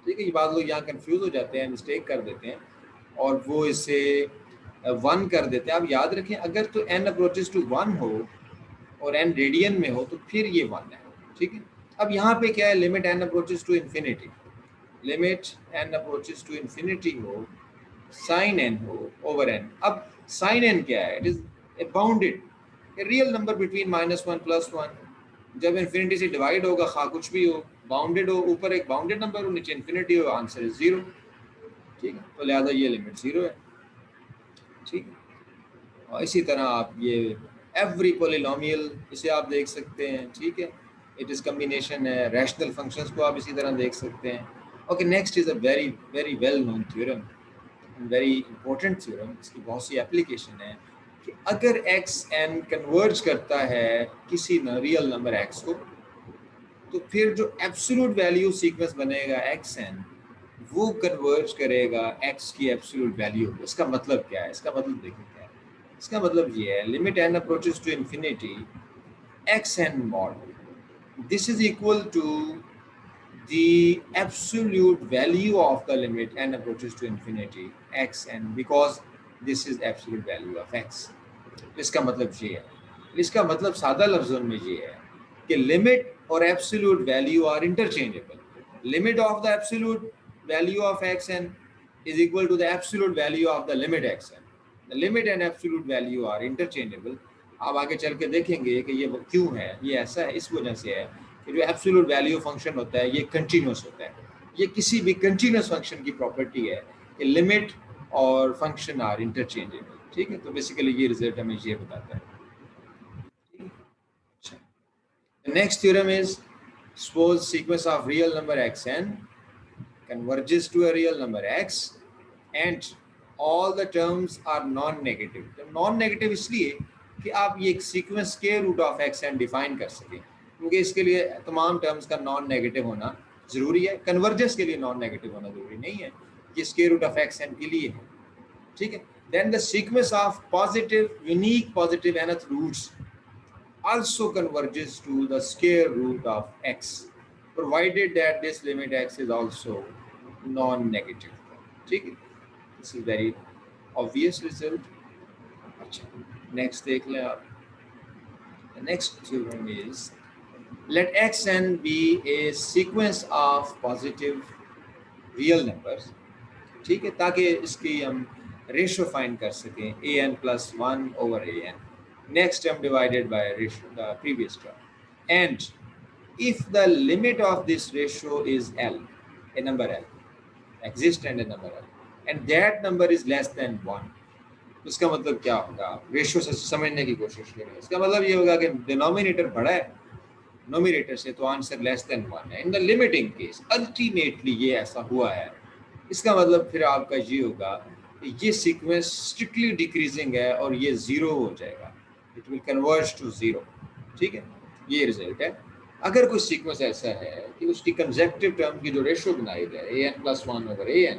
ठीक है, ये बात लोग यहाँ कंफ्यूज हो जाते हैं, मिस्टेक कर देते हैं और वो इसे 1 कर देते हैं. आप याद रखें, अगर तो n अप्रोचेस टू 1 हो और n रेडियन में हो तो फिर ये 1 है. ठीक है, अब यहाँ पे क्या है, limit n approaches to infinity, limit n approaches to infinity हो, साइन n हो ओवर n. अब साइन n क्या है? It is a bounded real number between -1 +1. जब इन्फिनिटी से डिवाइड होगा, खा कुछ भी हो, बाउंडेड हो, ऊपर एक बाउंडेड नंबर हो, नीचे इन्फिनिटी हो, आंसर इज 0. ठीक है, तो लिहाजा ये लिमिट 0 है. ठीक है, और इसी तरह आप ये एवरी पॉलिनोमियल, इसे आप देख सकते हैं. ठीक है, इट इज़ कम्बिनेशन है. रैशनल फंक्शंस को आप इसी तरह देख सकते हैं. Okay, next is a very very well known theorem, very important theorem. इसकी बहुत सी एप्लीकेशन है कि अगर xn कन्वर्ज करता है किसी रियल नंबर x को, तो फिर जो एब्सोल्यूट वैल्यू सीक्वेंस बनेगा xn, वो कन्वर्ज करेगा x की एब्सोल्यूट वैल्यू. इसका मतलब क्या है? इसका मतलब देखिए क्या है. इसका मतलब ये है, limit n approaches to infinity xn mod, this is equal to the absolute value of the limit n approaches to infinity xn, because this is absolute value of x. इसका मतलब ये है, इसका मतलब सादा लफ्ज़ों में ये है कि लिमिट और absolute value are interchangeable. Limit of the absolute value of xn is equal to the absolute value of the limit xn. The limit and absolute value are interchangeable. आप आगे चल के देखेंगे कि ये क्यों है. ये ऐसा है, इस वजह से है कि जो एब्सोल्यूट वैल्यू फंक्शन होता है ये कंटिन्यूस होता है. ये किसी भी कंटिन्यूस फंक्शन की प्रॉपर्टी है कि लिमिट और फंक्शन आर इंटरचेंजेबल. ठीक है, तो बेसिकली ये रिजल्ट हमें ये बताता है। The next theorem is, suppose sequence of real number xn converges to a real number x and all the terms are non-negative. तो non-negative इसलिए कि आप ये एक sequence square root of x n define कर सकें, क्योंकि इसके लिए तमाम टर्म्स का नॉन नेगेटिव होना जरूरी है। कन्वर्जेंस के लिए नॉन नेगेटिव होना जरूरी नहीं है, ये square root of x n के लिए है, ठीक है। Then the sequence of positive unique positive nth roots also converges to the square root of x, provided that this limit x is also non-negative, ठीक है। This is very obvious result। अच्छा, next देख लें आप। The next theorem is, let xn be a sequence of positive real numbers, ठीक है, ताकि इसकी हम रेशो फाइंड कर सकें an plus 1 over an, next term divided by ratio, the previous term, and if the limit of this ratio is L, a number L exists and a number L, and that number is less than 1, उसका मतलब क्या होगा, ratio से समझने की कोशिश करें। इसका मतलब ये होगा कि डिनोमिनेटर बड़ा है नोमिनेटर से, तो आंसर लेस देन 1 है। In the limiting case ultimately ये ऐसा हुआ है, इसका मतलब फिर आपका ये होगा कि ये सीक्वेंस स्ट्रिक्टली डिक्रीजिंग है और ये जीरो हो जाएगा, it will converge to zero, ठीक है। ये रिजल्ट है। अगर कोई सीक्वेंस ऐसा है कि उसकी कंसेक्टिव टर्म की जो रेशियो बनाई जाए an plus 1 over an,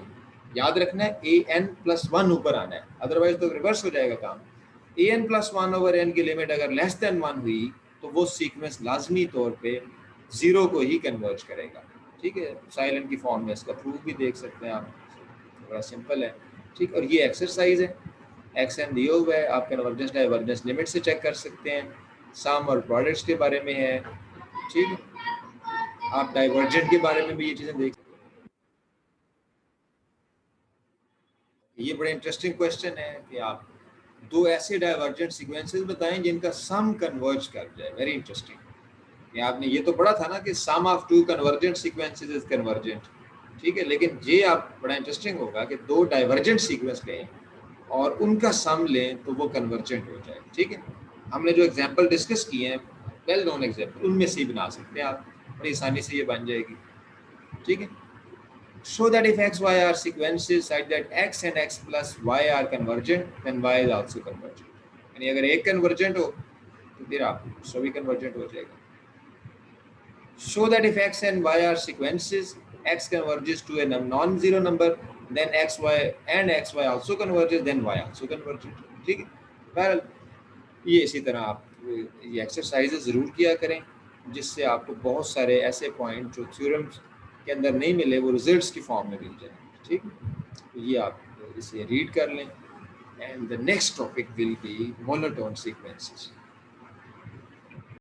याद रखना है an plus 1 ऊपर आना है, अदरवाइज तो रिवर्स हो जाएगा काम। an plus 1 over n की लिमिट अगर लेस देन 1 हुई तो वो सीक्वेंस लाजमी तौर पे जीरो को ही कन्वर्ज करेगा, ठीक है। साइलेंट की फॉर्म में इसका प्रूफ भी देख सकते हैं आप, बड़ा सिंपल है, ठीक। और ये एक्सरसाइज है, एक्सएन दिया हुआ है, आप कन्वर्जेंस डाइवर्जेंस लिमिट से चेक कर सकते हैं, सम और प्रोडक्ट्स के बारे में है, ठीक है। आप डाइवर्जेंट के बारे में भी ये चीज़ें देख सकते हैं। ये बड़ा इंटरेस्टिंग क्वेश्चन है कि आप दो ऐसे डाइवर्जेंट सीक्वेंसेस बताएं जिनका सम कन्वर्ज कर जाए। Very interesting. ये आपने ये तो पढ़ा था ना कि sum of two convergent sequences is convergent, ठीक है। लेकिन ये आप बड़ा इंटरेस्टिंग होगा कि दो डाइवर्जेंट सीक्वेंस लें और उनका सम लें तो वो कन्वर्जेंट हो जाए, ठीक है। हमने जो एग्जांपल डिस्कस किए हैं वेल नोन एग्जांपल, उनमें से ही बना सकते हैं आप, बड़ी आसानी से ये बन जाएगी, ठीक है। Show that if x, y are sequences such that x and x plus y are convergent, then y is also convergent. यानी अगर एक convergent हो तो फिर आप सभी convergent हो जाएगा। Show that if x and y are sequences, x converges to a non-zero number, then x, y and x, y also converges, then y also convergent, ठीक है। बहरहाल ये इसी तरह आप ये एक्सरसाइजेज ज़रूर किया करें, जिससे आपको बहुत सारे ऐसे पॉइंट जो थ्योरम्स के अंदर नहीं मिले वो रिजल्ट्स की फॉर्म में मिल जाए, ठीक। तो ये आप इसे रीड कर लें। And the next topic will be monotone sequences.